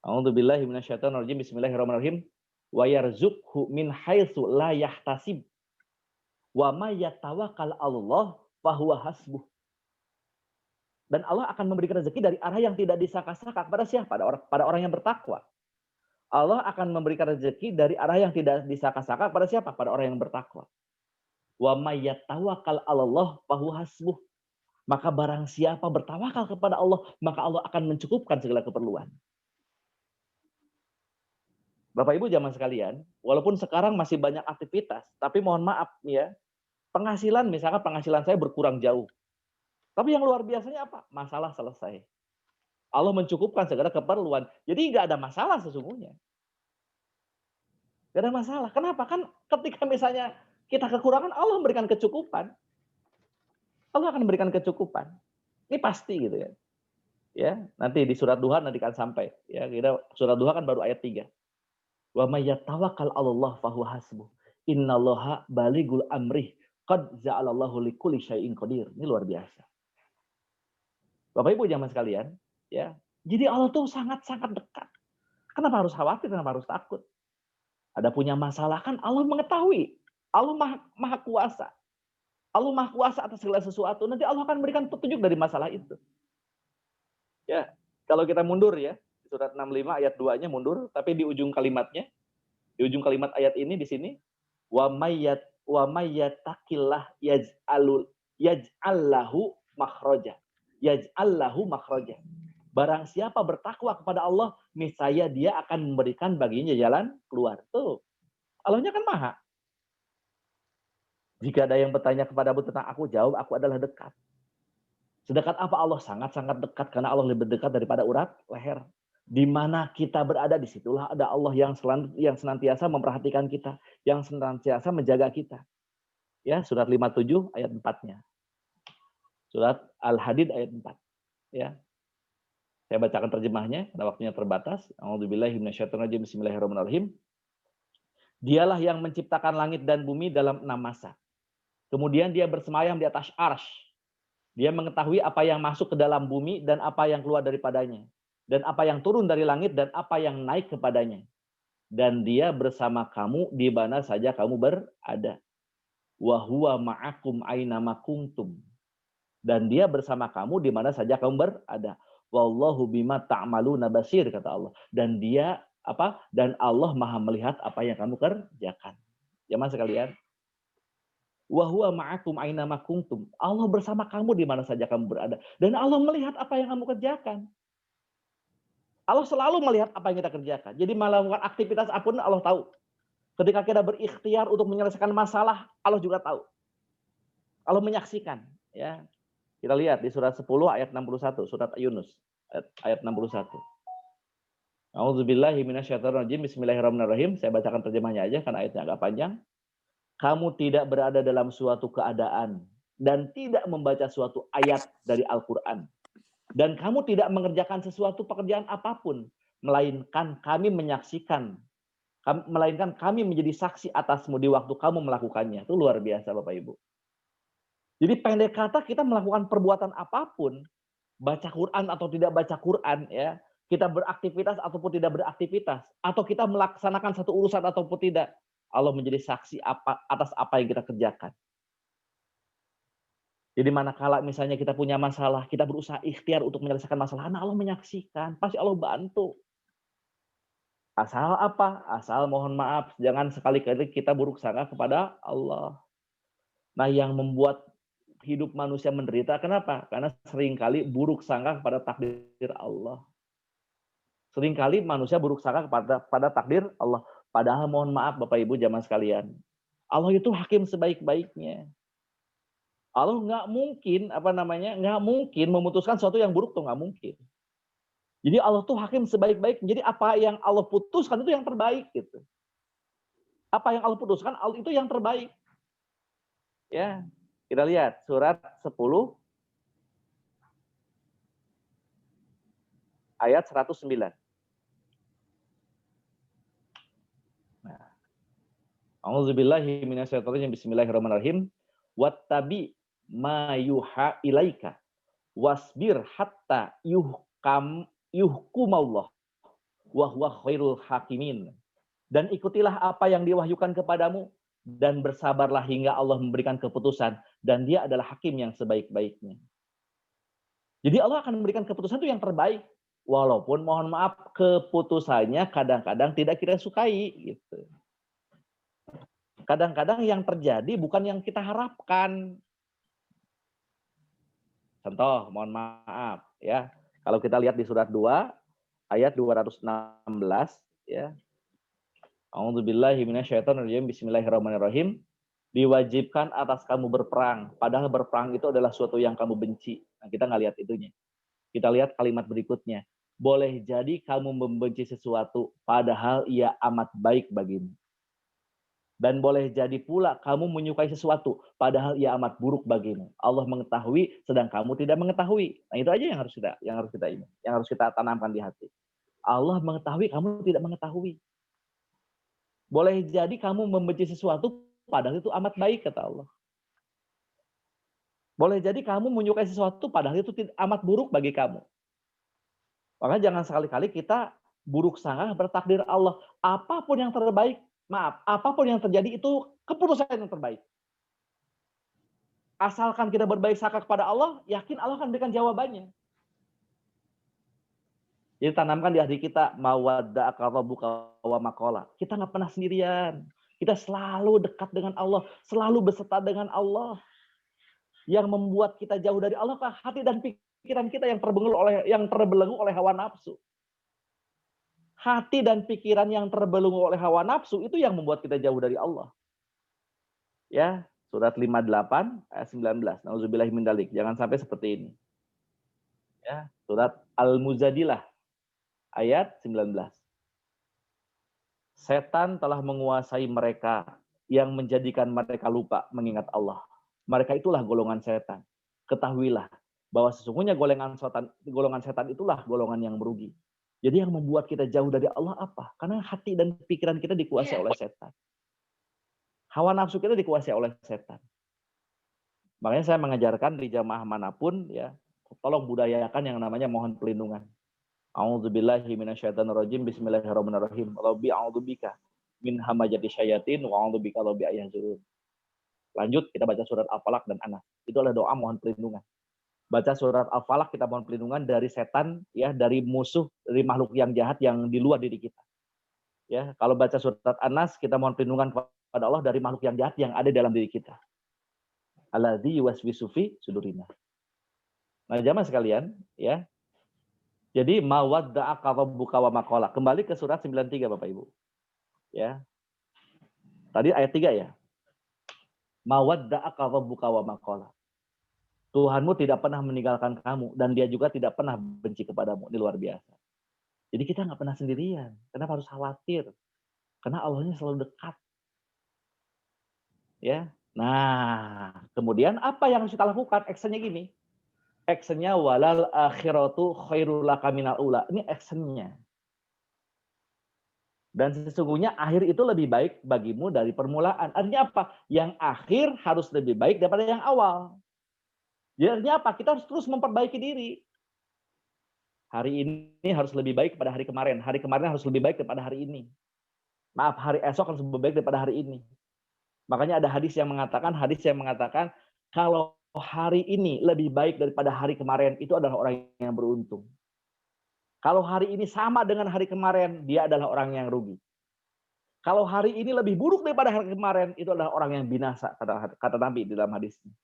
A'udzubillahi minasyaitonirrajim. Bismillahirrahmanirrahim. Wa yarzuqhu min haitsu la yahtasib. Wa may yatawakkal 'alallah fa huwa hasbuh. Dan Allah akan memberikan rezeki dari arah yang tidak disangka-sangka kepada siapa? Pada orang yang bertakwa. Allah akan memberikan rezeki dari arah yang tidak disangka-sangka kepada siapa? Pada orang yang bertakwa. Wa may yatawakkal 'alallah fa huwa hasbuh. Maka barang siapa bertawakal kepada Allah, maka Allah akan mencukupkan segala keperluan. Bapak Ibu jamaah sekalian, walaupun sekarang masih banyak aktivitas, tapi mohon maaf ya, penghasilan misalkan penghasilan saya berkurang jauh. Tapi yang luar biasanya apa? Masalah selesai. Allah mencukupkan segala keperluan. Jadi nggak ada masalah sesungguhnya. Nggak ada masalah. Kenapa? Kan ketika misalnya kita kekurangan, Allah memberikan kecukupan. Allah akan memberikan kecukupan. Ini pasti gitu ya. Ya, nanti di surat Duha nanti akan sampai. Ya, kita surat Duha kan baru ayat 3. Wa may yatawakkal 'alallah fa huwa hasbuh. Innallaha balighul amrih. Qad ja'alallahu likulli syai'in qadir. Ini luar biasa. Bapak Ibu jamaah sekalian, ya. Jadi Allah tuh sangat-sangat dekat. Kenapa harus khawatir? Kenapa harus takut? Ada punya masalah kan Allah mengetahui. Allah maha kuasa. Allah maha kuasa atas segala sesuatu. Nanti Allah akan memberikan petunjuk dari masalah itu. Ya, kalau kita mundur ya, surat 65 ayat 2-nya mundur, tapi di ujung kalimatnya, di ujung kalimat ayat ini di sini, wa mayyatakillah yaj'allahu makhraja. Yaj'allahu makhraja. Barang siapa bertakwa kepada Allah, niscaya dia akan memberikan baginya jalan keluar. Tuh. Allahnya kan maha. Jika ada yang bertanya kepadamu tentang aku, jawab aku adalah dekat. Sedekat apa Allah? Sangat-sangat dekat karena Allah lebih dekat daripada urat leher. Di mana kita berada, disitulah ada Allah yang senantiasa memperhatikan kita, yang senantiasa menjaga kita. Ya, surat 57 ayat 4-nya. Surat Al-Hadid ayat 4. Ya. Saya bacakan terjemahnya karena waktunya terbatas. A'udzubillahi minasyaitonirrajim. Bismillahirrahmanirrahim. Dialah yang menciptakan langit dan bumi dalam 6 masa. Kemudian dia bersemayam di atas arsy. Dia mengetahui apa yang masuk ke dalam bumi dan apa yang keluar daripadanya. Dan apa yang turun dari langit dan apa yang naik kepadanya. Dan dia bersama kamu di mana saja kamu berada. Wa huwa ma'akum aina ma kuntum. Dan dia bersama kamu di mana saja kamu berada. Wallahu bima ta'maluna basir, kata Allah. Dan dia apa? Dan Allah Maha melihat apa yang kamu kerjakan. Jamaah sekalian, wa huwa ma'akum aina ma kuntum. Allah bersama kamu di mana saja kamu berada, dan Allah melihat apa yang kamu kerjakan. Allah selalu melihat apa yang kita kerjakan. Jadi melakukan aktivitas apapun Allah tahu. Ketika kita berikhtiar untuk menyelesaikan masalah, Allah juga tahu. Allah menyaksikan, ya. Kita lihat di surat 10 ayat 61, surat Yunus ayat 61. A'udzubillahi minasyaitonirrajim. Bismillahirrahmanirrahim. Saya bacakan terjemahnya aja karena ayatnya agak panjang. Kamu tidak berada dalam suatu keadaan dan tidak membaca suatu ayat dari Al-Qur'an. Dan kamu tidak mengerjakan sesuatu pekerjaan apapun, melainkan kami menyaksikan, melainkan kami menjadi saksi atasmu di waktu kamu melakukannya. Itu luar biasa Bapak Ibu. Jadi pendek kata kita melakukan perbuatan apapun, baca Quran atau tidak baca Quran, ya, kita beraktivitas ataupun tidak beraktivitas, atau kita melaksanakan satu urusan ataupun tidak, Allah menjadi saksi atas apa yang kita kerjakan. Jadi manakala misalnya kita punya masalah, kita berusaha ikhtiar untuk menyelesaikan masalah, nah Allah menyaksikan, pasti Allah bantu. Asal apa? Asal mohon maaf, jangan sekali-kali kita buruk sangka kepada Allah. Nah yang membuat hidup manusia menderita, kenapa? Karena seringkali buruk sangka kepada takdir Allah. Seringkali manusia buruk sangka pada takdir Allah. Padahal mohon maaf Bapak Ibu jamaah sekalian, Allah itu hakim sebaik-baiknya. Allah nggak mungkin nggak mungkin memutuskan sesuatu yang buruk tuh nggak mungkin. Jadi Allah tuh hakim sebaik-baik. Jadi apa yang Allah putuskan itu yang terbaik gitu. Apa yang Allah putuskan itu yang terbaik. Ya, kita lihat surat 10 ayat 109. Nah, A'udzubillahi minasyaitonirrajim. Bismillahirrahmanirrahim. Wattabi ma yuha ilaika wasbir hatta yuhkumallah wa huwa khairul hakimin. Dan ikutilah apa yang diwahyukan kepadamu dan bersabarlah hingga Allah memberikan keputusan dan dia adalah hakim yang sebaik-baiknya. Jadi Allah akan memberikan keputusan itu yang terbaik walaupun mohon maaf keputusannya kadang-kadang tidak kita sukai gitu. Kadang-kadang yang terjadi bukan yang kita harapkan. Contoh, mohon maaf ya. Kalau kita lihat di surat 2 ayat 216 ya. A'udzubillahi minasyaitonirrajim. Bismillahirrahmanirrahim. Diwajibkan atas kamu berperang, padahal berperang itu adalah suatu yang kamu benci. Nah, kita nggak lihat itunya. Kita lihat kalimat berikutnya. Boleh jadi kamu membenci sesuatu padahal ia amat baik bagimu. Dan boleh jadi pula kamu menyukai sesuatu, padahal ia amat buruk bagimu. Allah mengetahui, sedang kamu tidak mengetahui. Nah itu aja yang harus kita tanamkan di hati. Allah mengetahui, kamu tidak mengetahui. Boleh jadi kamu membenci sesuatu, padahal itu amat baik kata Allah. Boleh jadi kamu menyukai sesuatu, padahal itu amat buruk bagi kamu. Makanya jangan sekali-kali kita buruk sangka bertakdir Allah. Apapun yang terbaik, apapun yang terjadi itu keputusan yang terbaik. Asalkan kita berbaik sangka kepada Allah, yakin Allah akan berikan jawabannya. Jadi tanamkan di hati kita, mawadda'aka rabbuka wa maqala. Kita nggak pernah sendirian. Kita selalu dekat dengan Allah, selalu beserta dengan Allah. Yang membuat kita jauh dari Allah, hati dan pikiran kita yang terbelenggu oleh hawa nafsu. Hati dan pikiran yang terbelenggu oleh hawa nafsu itu yang membuat kita jauh dari Allah. Ya, surat 58 ayat 19. Nauzubillahi min dzalik. Jangan sampai seperti ini. Ya, surat Al-Mujadilah ayat 19. Setan telah menguasai mereka yang menjadikan mereka lupa mengingat Allah. Mereka itulah golongan setan. Ketahuilah bahwa sesungguhnya golongan setan itulah golongan yang merugi. Jadi yang membuat kita jauh dari Allah apa? Karena hati dan pikiran kita dikuasai oleh setan. Hawa nafsu kita dikuasai oleh setan. Makanya saya mengajarkan di jamaah manapun ya, tolong budayakan yang namanya mohon perlindungan. A'udzubillahi minasyaitonirrajim. Bismillahirrahmanirrahim. Rabbi a'udzubika min hamajati syayatin wa a'udzubika rabbi ayyahzurun. Lanjut kita baca surat Al-Falaq dan An-Nas. Itu adalah doa mohon perlindungan. Baca surat Al-Falaq kita mohon perlindungan dari setan ya, dari musuh, dari makhluk yang jahat yang di luar diri kita. Ya, kalau baca surat An-Nas kita mohon perlindungan kepada Allah dari makhluk yang jahat yang ada dalam diri kita. Alladzi yuwaswisu fi sudurina. Nah, jamaah sekalian, ya. Jadi mawadda'aka rabbuka wa maqala. Kembali ke surat 93 Bapak Ibu. Ya. Tadi ayat 3 ya. Mawadda'aka rabbuka wa maqala. Tuhanmu tidak pernah meninggalkan kamu dan dia juga tidak pernah benci kepadamu. Ini luar biasa. Jadi kita nggak pernah sendirian. Kenapa harus khawatir? Karena Allahnya selalu dekat. Ya. Nah, kemudian apa yang harus kita lakukan? Actionnya gini. Actionnya walal akhiratu khairul laka minal ula. Ini actionnya. Dan sesungguhnya akhir itu lebih baik bagimu dari permulaan. Artinya apa? Yang akhir harus lebih baik daripada yang awal. Jadi artinya apa? Kita harus terus memperbaiki diri. Hari ini harus lebih baik daripada hari kemarin. Hari kemarin harus lebih baik daripada hari ini. Maaf, hari esok harus lebih baik daripada hari ini. Makanya ada hadis yang mengatakan kalau hari ini lebih baik daripada hari kemarin, itu adalah orang yang beruntung. Kalau hari ini sama dengan hari kemarin, dia adalah orang yang rugi. Kalau hari ini lebih buruk daripada hari kemarin, itu adalah orang yang binasa, kata Nabi di dalam hadisnya.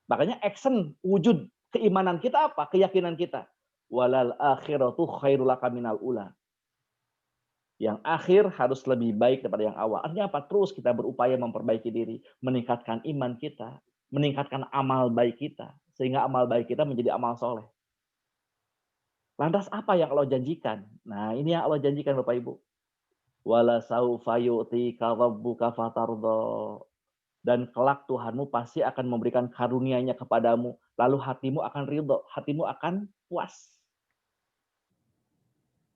Makanya action, wujud keimanan kita apa? Keyakinan kita. Walal akhiratu khairul laka minal ula. Yang akhir harus lebih baik daripada yang awal. Artinya apa? Terus kita berupaya memperbaiki diri, meningkatkan iman kita, meningkatkan amal baik kita, sehingga amal baik kita menjadi amal soleh. Lantas apa yang Allah janjikan? Nah, ini yang Allah janjikan Bapak Ibu. Wala saufa yu'tika rabbuka fatardha. Dan kelak Tuhanmu pasti akan memberikan karunia-Nya kepadamu, lalu hatimu akan ridho, hatimu akan puas.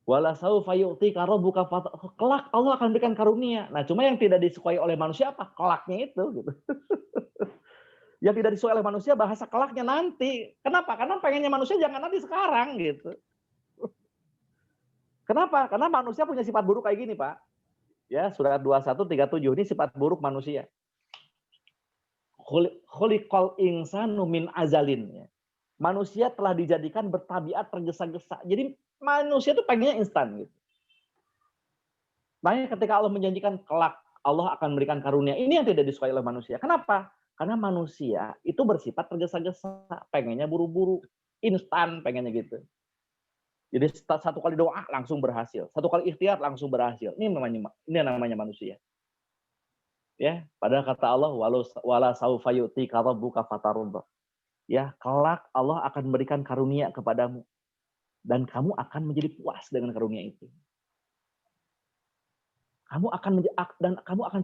Wala saufa yu'tika rabbuka fatardha. Kelak Allah akan berikan karunia. Nah, cuma yang tidak disukai oleh manusia apa? Kelaknya itu gitu. Yang tidak disukai oleh manusia bahasa kelaknya nanti. Kenapa? Karena pengennya manusia jangan nanti sekarang gitu. Kenapa? Karena manusia punya sifat buruk kayak gini, Pak. Ya, surat 21:37 ini sifat buruk manusia. Khuliqal insanu min azalin. Manusia telah dijadikan bertabiat tergesa-gesa. Jadi manusia itu pengennya instan gitu. Makanya ketika Allah menjanjikan kelak Allah akan memberikan karunia, ini yang tidak disukai oleh manusia. Kenapa? Karena manusia itu bersifat tergesa-gesa, pengennya buru-buru, instan pengennya gitu. Jadi satu kali doa langsung berhasil, satu kali ikhtiar langsung berhasil. Ini namanya manusia. Ya, padahal kata Allah wala saufa yu'tika rabbuka fatardha. Ya, kelak Allah akan memberikan karunia kepadamu dan kamu akan menjadi puas dengan karunia itu. Kamu akan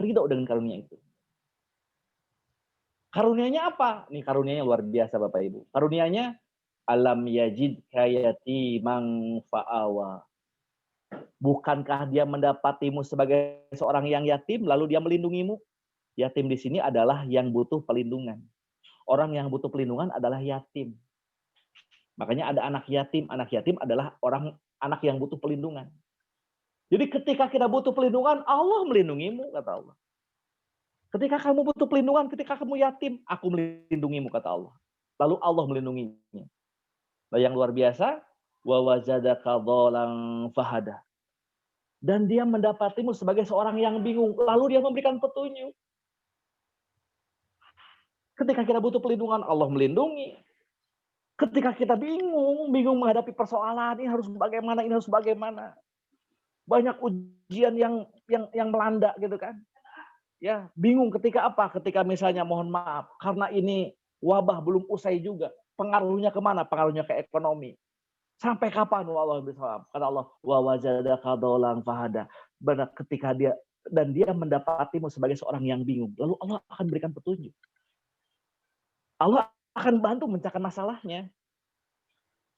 ridho dengan karunia itu. Karunianya apa? Nih karunianya luar biasa Bapak Ibu. Karunianya alam yajid kayati mang fa'awa. Bukankah dia mendapatimu sebagai seorang yang yatim lalu dia melindungimu? Yatim di sini adalah yang butuh pelindungan. Orang yang butuh pelindungan adalah yatim. Makanya ada anak yatim. Anak yatim adalah anak yang butuh pelindungan. Jadi ketika kita butuh pelindungan, Allah melindungimu, kata Allah. Ketika kamu butuh pelindungan, ketika kamu yatim, aku melindungimu, kata Allah. Lalu Allah melindunginya. Nah, yang luar biasa, wa wajadaka dhalan fahada. Dan dia mendapatimu sebagai seorang yang bingung, lalu dia memberikan petunjuk. Ketika kita butuh pelindungan, Allah melindungi. Ketika kita bingung menghadapi persoalan, ini harus bagaimana. Banyak ujian yang melanda gitu kan. Ya, bingung ketika apa? Ketika misalnya mohon maaf, karena ini wabah belum usai juga. Pengaruhnya kemana? Pengaruhnya ke ekonomi. Sampai kapan Allah bisa? Kata Allah, wa wajadaka dhalan fahada. Benar ketika dia mendapatimu sebagai seorang yang bingung, lalu Allah akan berikan petunjuk. Allah akan bantu mencahkan masalahnya.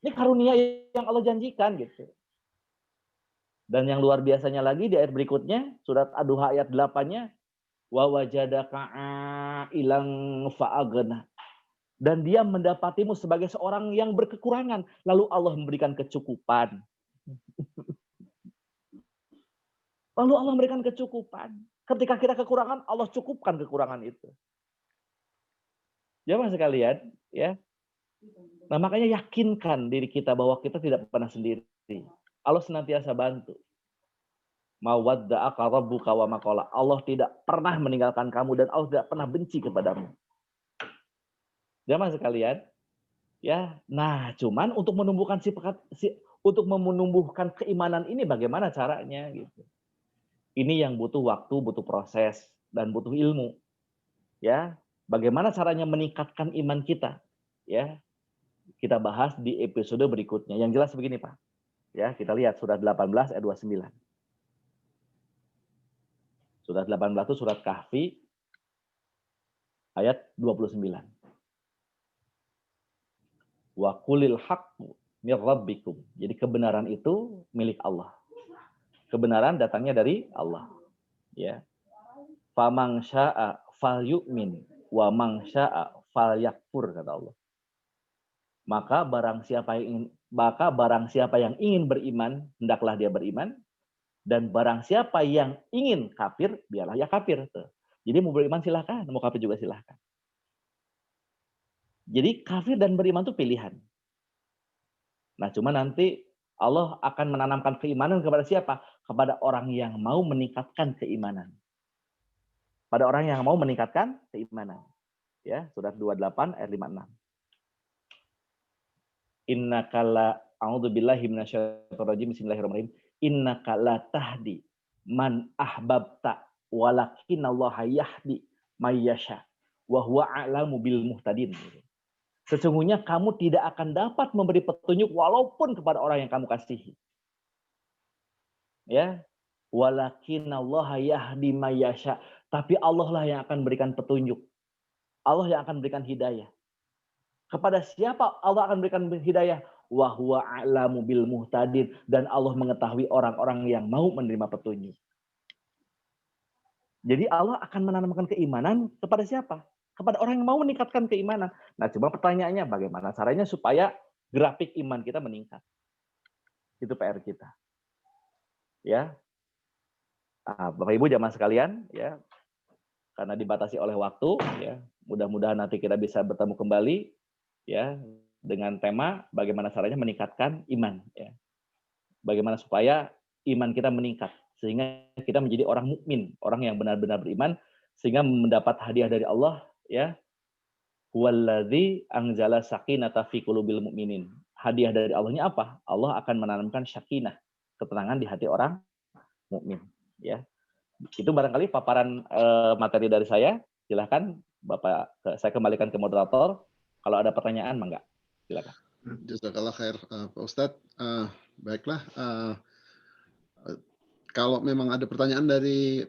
Ini karunia yang Allah janjikan gitu. Dan yang luar biasanya lagi di ayat berikutnya, surat Ad-Duha ayat 8-nya, wa wajadaka ilang fa'agna. Dan dia mendapatimu sebagai seorang yang berkekurangan, lalu Allah memberikan kecukupan. Lalu Allah memberikan kecukupan. Ketika kita kekurangan, Allah cukupkan kekurangan itu. Jamaah sekalian, ya. Nah, makanya yakinkan diri kita bahwa kita tidak pernah sendiri. Allah senantiasa bantu. mawadda'aka rabbuka wa maqala. Allah tidak pernah meninggalkan kamu dan Allah tidak pernah benci kepadamu. Jamaah sekalian, ya. Nah, cuman untuk menumbuhkan untuk menumbuhkan keimanan ini bagaimana caranya gitu. Ini yang butuh waktu, butuh proses dan butuh ilmu. Ya, bagaimana caranya meningkatkan iman kita? Ya, kita bahas di episode berikutnya. Yang jelas begini, Pak. Ya, kita lihat surat 18 ayat 29. Surat 18 itu surat Kahfi ayat 29. Wa qulil haqqu mir rabbikum. Jadi kebenaran itu milik Allah. Kebenaran datangnya dari Allah. Ya. Famang syaa falyu'min wa mang syaa falyakfur, kata Allah. Maka barang siapa yang ingin beriman, hendaklah dia beriman, dan barang siapa yang ingin kafir, biarlah ya kafir. Jadi mau beriman silahkan, mau kafir juga silahkan. Jadi kafir dan beriman itu pilihan. Nah, cuma nanti Allah akan menanamkan keimanan kepada siapa? Kepada orang yang mau meningkatkan keimanan. Pada orang yang mau meningkatkan keimanan. Ya, surat 28 ayat 56. Innaka la a'udzubillahi minasyaitonir rajim. Bismillahirrahmanirrahim. Innaka la tahdi man ahbabta walakinallaha yahdi may yasha wa huwa a'lamu bil muhtadin. Sesungguhnya kamu tidak akan dapat memberi petunjuk walaupun kepada orang yang kamu kasihi. Ya. Walakinallaha yahdi may yasha. Tapi Allah lah yang akan berikan petunjuk. Allah yang akan berikan hidayah. Kepada siapa Allah akan berikan hidayah? Wa huwa a'lamu bil muhtadin, dan Allah mengetahui orang-orang yang mau menerima petunjuk. Jadi Allah akan menanamkan keimanan kepada siapa? Kepada orang yang mau meningkatkan keimanan. Nah, cuma pertanyaannya bagaimana caranya supaya grafik iman kita meningkat? Itu PR kita. Ya. Bapak Ibu jamaah sekalian, ya. Karena dibatasi oleh waktu, ya. Mudah-mudahan nanti kita bisa bertemu kembali, ya, dengan tema bagaimana caranya meningkatkan iman, ya. Bagaimana supaya iman kita meningkat sehingga kita menjadi orang mukmin, orang yang benar-benar beriman sehingga mendapat hadiah dari Allah, ya. Huwallazi anzala sakinata fi qulubil mu'minin. Hadiah dari Allahnya apa? Allah akan menanamkan sakinah, ketenangan di hati orang mukmin, ya. Itu barangkali paparan materi dari saya. Silahkan Bapak, saya kembalikan ke moderator. Kalau ada pertanyaan, mangga. Silakan. Jazakallah khair, Pak Ustadz. Baiklah, kalau memang ada pertanyaan dari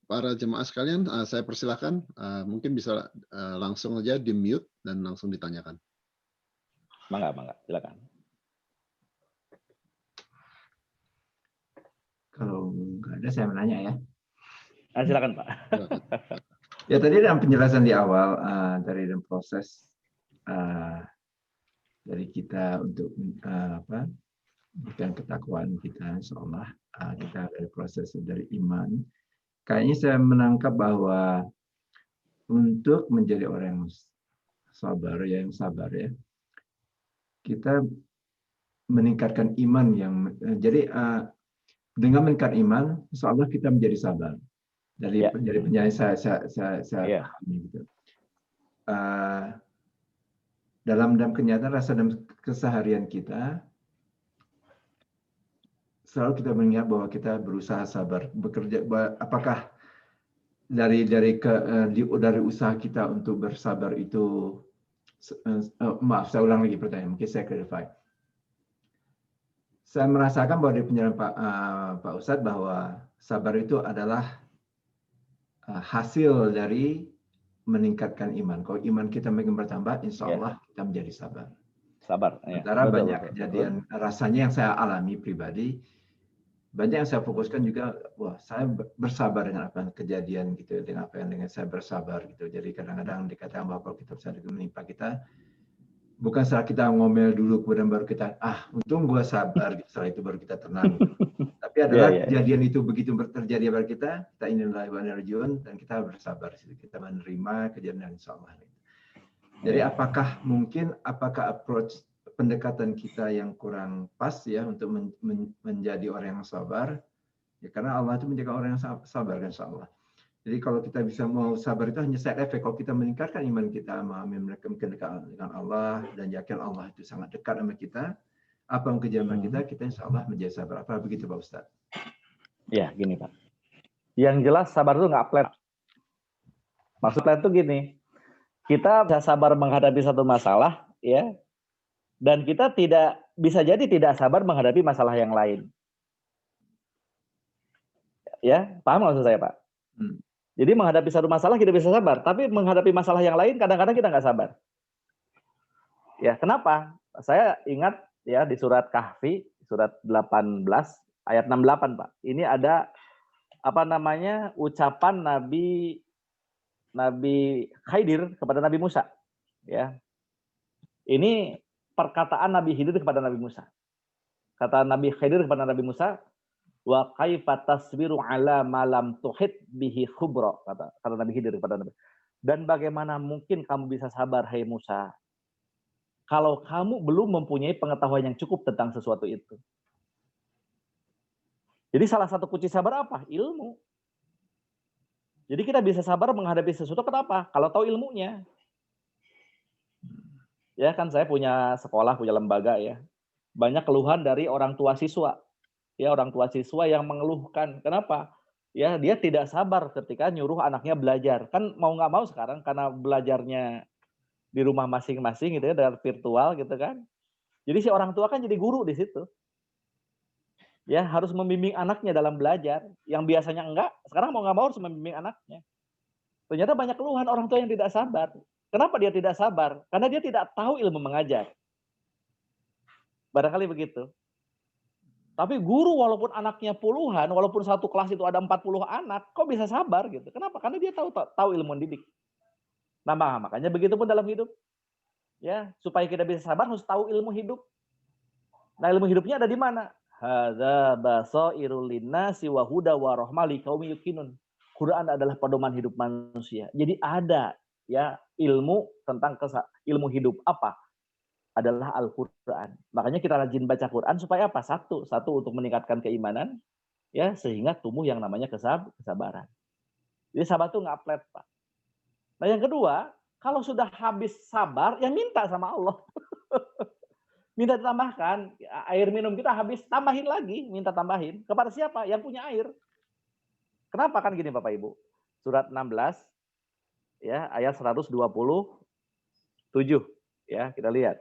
para jemaah sekalian, saya persilahkan. Mungkin bisa langsung aja di mute dan langsung ditanyakan. Mangga, silakan. Kalau nggak ada, saya menanya ya. Silakan Pak. Silakan. Ya, tadi dalam penjelasan di awal dari proses dari kita untuk bukan ketakwaan kita, seolah kita dari proses dari iman. Kayaknya saya menangkap bahwa untuk menjadi orang yang sabar ya, kita meningkatkan iman yang jadi dengan meningkat iman, seolah kita menjadi sabar. Dari penjelasan saya pahami gitu. Dalam kenyataan rasa dan keseharian kita selalu kita mengingat bahwa kita berusaha sabar, bekerja. Apakah dari usaha kita untuk bersabar itu, maaf, saya ulang lagi pertanyaan, mungkin saya clarify. Saya merasakan bahwa di penjelasan Pak Ustadz bahwa sabar itu adalah hasil dari meningkatkan iman. Kalau iman kita makin bertambah, insya Allah kita menjadi sabar. Sabar. Sementara banyak kejadian rasanya yang saya alami pribadi, banyak yang saya fokuskan juga, wah saya bersabar dengan apa yang kejadian gitu, dengan apa yang saya bersabar gitu. Jadi kadang-kadang dikatakan bahwa kalau kita bisa menimpa kita, bukan setelah kita ngomel dulu kemudian baru kita untung gua sabar gitu, setelah itu baru kita tenang. Tapi adalah kejadian itu begitu terjadi pada kita inilah wanarjun, dan kita bersabar, kita menerima kejadian insya Allah. Jadi apakah approach pendekatan kita yang kurang pas ya untuk menjadi orang yang sabar, Ya, karena Allah itu menjaga orang yang sabar, insya Allah. Jadi kalau kita bisa mau sabar itu hanya side effect. Kalau kita meningkatkan iman kita, memahami kedekatan dengan Allah dan yakin Allah itu sangat dekat sama kita, apa yang kejadian kita insya Allah menjadi sabar. Apa begitu Pak Ustadz? Ya, gini Pak. Yang jelas sabar itu nggak flat. Maksudnya itu gini, kita bisa sabar menghadapi satu masalah, ya, dan kita bisa jadi tidak sabar menghadapi masalah yang lain. Ya, paham maksud saya Pak? Jadi menghadapi satu masalah kita bisa sabar, tapi menghadapi masalah yang lain kadang-kadang kita nggak sabar. Ya, kenapa? Saya ingat ya di surat Kahfi, surat 18 ayat 68 Pak. Ini ada ucapan Nabi Khidir kepada Nabi Musa. Ya, ini perkataan Nabi Khidir kepada Nabi Musa. Kata Nabi Khidir kepada Nabi Musa, wa kaifa tasbiru ala ma lam tuhit bihi khubra, kata Nabi Khidir kepada Nabi. Dan bagaimana mungkin kamu bisa sabar, hai Musa, kalau kamu belum mempunyai pengetahuan yang cukup tentang sesuatu itu. Jadi salah satu kunci sabar apa? Ilmu. Jadi kita bisa sabar menghadapi sesuatu, kenapa? Kalau tahu ilmunya. Ya kan saya punya sekolah, punya lembaga ya. Banyak keluhan dari orang tua siswa. Ya, orang tua siswa yang mengeluhkan. Kenapa? Ya, dia tidak sabar ketika nyuruh anaknya belajar. Kan mau nggak mau sekarang karena belajarnya di rumah masing-masing gitu ya, dengan virtual gitu kan. Jadi si orang tua kan jadi guru di situ. Ya, harus membimbing anaknya dalam belajar. Yang biasanya enggak, sekarang mau nggak mau harus membimbing anaknya. Ternyata banyak keluhan orang tua yang tidak sabar. Kenapa dia tidak sabar? Karena dia tidak tahu ilmu mengajar. Barangkali begitu. Tapi guru walaupun anaknya puluhan, walaupun satu kelas itu ada 40 anak, kok bisa sabar gitu? Kenapa? Karena dia tahu ilmu mendidik. Nah, makanya begitu pun dalam hidup. Ya, supaya kita bisa sabar harus tahu ilmu hidup. Nah, ilmu hidupnya ada di mana? Hadza basairul linnasi wa huda wa rahmah liqaumin yuqinun. Quran adalah pedoman hidup manusia. Jadi ada ya ilmu tentang ilmu hidup apa? Adalah Al-Quran. Makanya kita rajin baca Quran supaya apa? Satu untuk meningkatkan keimanan, ya sehingga tumbuh yang namanya kesabaran. Jadi sabar itu nggak flat, Pak. Nah yang kedua, kalau sudah habis sabar, ya minta sama Allah. Minta ditambahkan, air minum kita habis, tambahin lagi, minta tambahin. Kepada siapa? Yang punya air. Kenapa kan gini Bapak Ibu? Surat 16, ya ayat 127, ya kita lihat.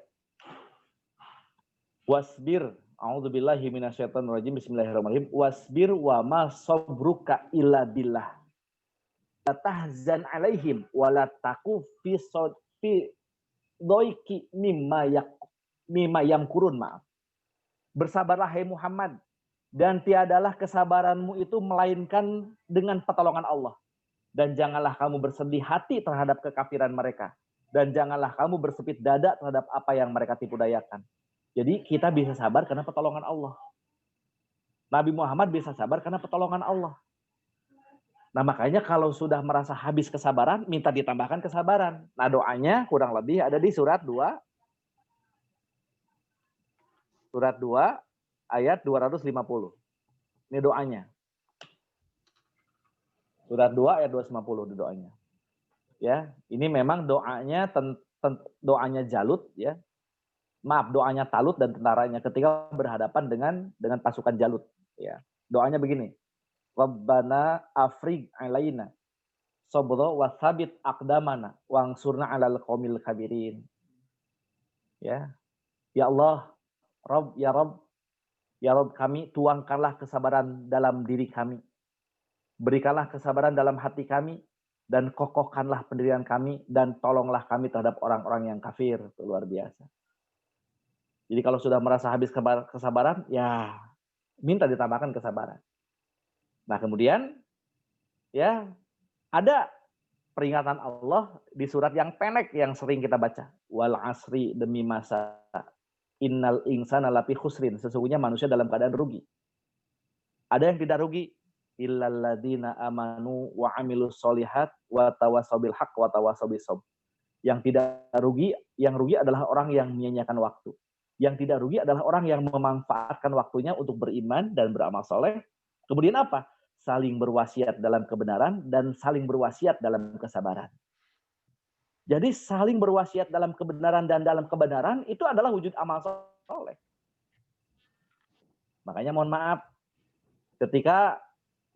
Wasbir, a'udzubillahi minasyaitonirrajim, bismillahirrahmanirrahim. Wasbir wa ma sabruka illa billah. La tahzan alaihim wa la taku fi doiki mimma yamkurun, maaf. Bersabarlah hai Muhammad, dan tiadalah kesabaranmu itu melainkan dengan pertolongan Allah. Dan janganlah kamu bersedih hati terhadap kekafiran mereka. Dan janganlah kamu bersepit dada terhadap apa yang mereka tipu dayakan. Jadi kita bisa sabar karena pertolongan Allah. Nabi Muhammad bisa sabar karena pertolongan Allah. Nah makanya kalau sudah merasa habis kesabaran, minta ditambahkan kesabaran. Nah doanya kurang lebih ada di surat 2. Surat 2 ayat 250. Ini doanya. Surat 2 ayat 250 doanya. Ya, ini memang doanya doanya Jalut ya. Maaf, doanya Talut dan tentaranya ketika berhadapan dengan pasukan Jalut. Ya, doanya begini. Rabbana afrig alaina sabra wa thabit aqdamana wangsurna 'alal qaumil kabirin. Ya. Ya Allah, Rabb, ya Rabb kami, tuangkanlah kesabaran dalam diri kami. Berikanlah kesabaran dalam hati kami dan kokohkanlah pendirian kami dan tolonglah kami terhadap orang-orang yang kafir. Itu luar biasa. Jadi kalau sudah merasa habis kesabaran, ya minta ditambahkan kesabaran. Nah kemudian, ya ada peringatan Allah di surat yang pendek yang sering kita baca. Wal asri, demi masa. Innal insana lafi khusrin. Sesungguhnya manusia dalam keadaan rugi. Ada yang tidak rugi. Illal ladzina amanu wa amilus solihat wa tawasaw bil haqq wa tawasaw bis sabr. Yang tidak rugi, yang rugi adalah orang yang menyia-nyiakan waktu. Yang tidak rugi adalah orang yang memanfaatkan waktunya untuk beriman dan beramal soleh Kemudian apa? Saling berwasiat dalam kebenaran dan saling berwasiat dalam kesabaran. Jadi saling berwasiat dalam kebenaran dan dalam kebenaran itu adalah wujud amal soleh. Makanya mohon maaf, ketika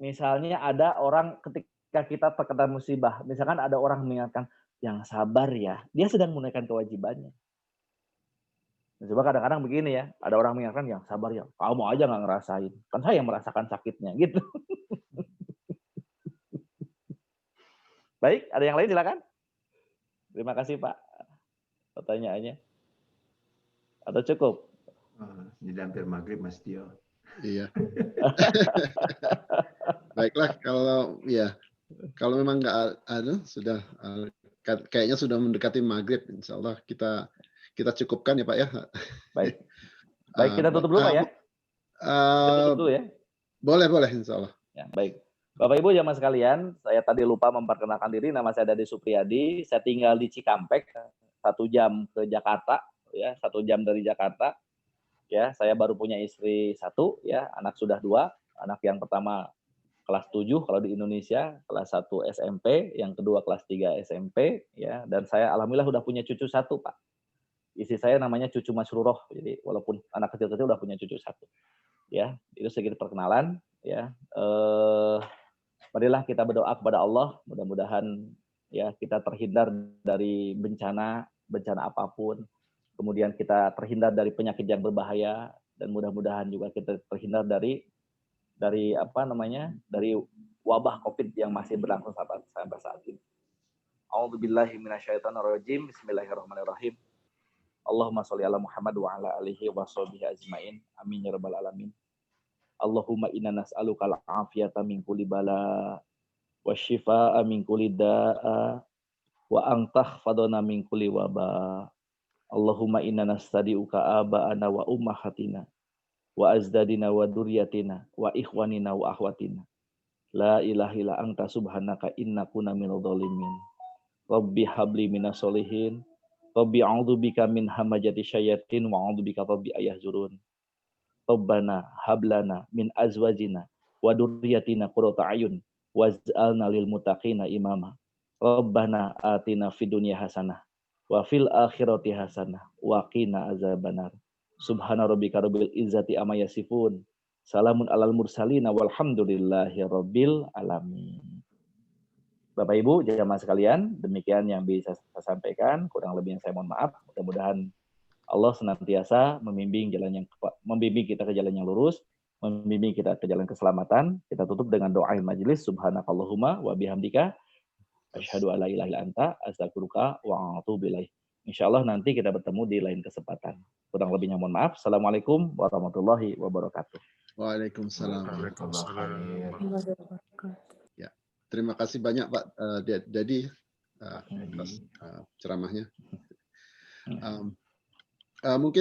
misalnya ada orang, ketika kita terkena musibah, misalkan ada orang mengingatkan, yang sabar ya, dia sedang menunaikan kewajibannya. Coba kadang-kadang begini ya, ada orang mengingatkan, yang sabar ya, kamu aja nggak ngerasain, kan saya yang merasakan sakitnya, gitu. Baik, ada yang lain silakan. Terima kasih Pak, pertanyaannya. Atau cukup? Jadi hampir maghrib Mas Tio. Iya. Baiklah, kalau memang nggak ada, sudah kayaknya sudah mendekati maghrib. Insya Allah kita cukupkan ya Pak ya. Baik. Baik, kita tutup dulu Pak ya. Kita tutup dulu ya. Boleh Insya Allah. Ya, baik. Bapak Ibu jamaah sekalian, saya tadi lupa memperkenalkan diri, nama saya Dadi Supriyadi, saya tinggal di Cikampek, 1 jam ke Jakarta, ya 1 jam dari Jakarta. Ya, saya baru punya istri 1, ya, anak sudah 2, anak yang pertama kelas 7 kalau di Indonesia, kelas 1 SMP, yang kedua kelas 3 SMP, ya, dan saya alhamdulillah sudah punya cucu 1 Pak. Istri saya namanya Cucu Masruroh, jadi walaupun anak kecil-kecil udah punya cucu 1. Ya, itu sedikit perkenalan, ya. Marilah kita berdoa kepada Allah, mudah-mudahan ya kita terhindar dari bencana apapun, kemudian kita terhindar dari penyakit yang berbahaya, dan mudah-mudahan juga kita terhindar dari wabah COVID yang masih berlangsung sampai saat ini. A'udzubillahi minasyaitonirrajim. Bismillahirrahmanirrahim. Allahumma sholli ala Muhammad wa ala alihi wa sahbihi ajmain. Amin ya rabbal alamin. Allahumma inna nas'aluka al-afiyata min kulli bala wa shifaa'a min kulli da'a wa antahfadana min kulli waba. Allahumma inna nastadi'uka aba'ana wa ummahatina wa azdadina wa duryatina wa ikhwanina wa akhwatina. La ilaha illa anta subhanaka inna kunna minadh dhalimin. Rabbi habli minas solihin. Rabbi a'udzubika min hamajati syayatin wa a'udzubika rabbi ayahzurun. Rabbana hablana min azwajina wa durriyatina qurrata a'yun waj'alna lil muttaqina imama. Rabbana atina fid dunya hasanah wa fil akhirati hasanah wa qina azabannar. Subhana rabbika rabbil izzati amma yasifun. Salamun alal mursalin walhamdulillahi rabbil alamin. Bapak Ibu, jamaah sekalian, demikian yang bisa saya sampaikan. Kurang lebih yang saya mohon maaf. Mudah-mudahan Allah senantiasa membimbing kita ke jalan yang lurus, membimbing kita ke jalan keselamatan. Kita tutup dengan doa majelis. Subhanakallahumma wa bihamdika asyhadu alla ilaha illa anta astaghfiruka wa atubu ilaik. Insyaallah nanti kita bertemu di lain kesempatan. Kurang lebihnya mohon maaf. Assalamualaikum warahmatullahi wabarakatuh. Waalaikumsalam. Ya, terima kasih banyak Pak Dadi atas ceramahnya. Mungkin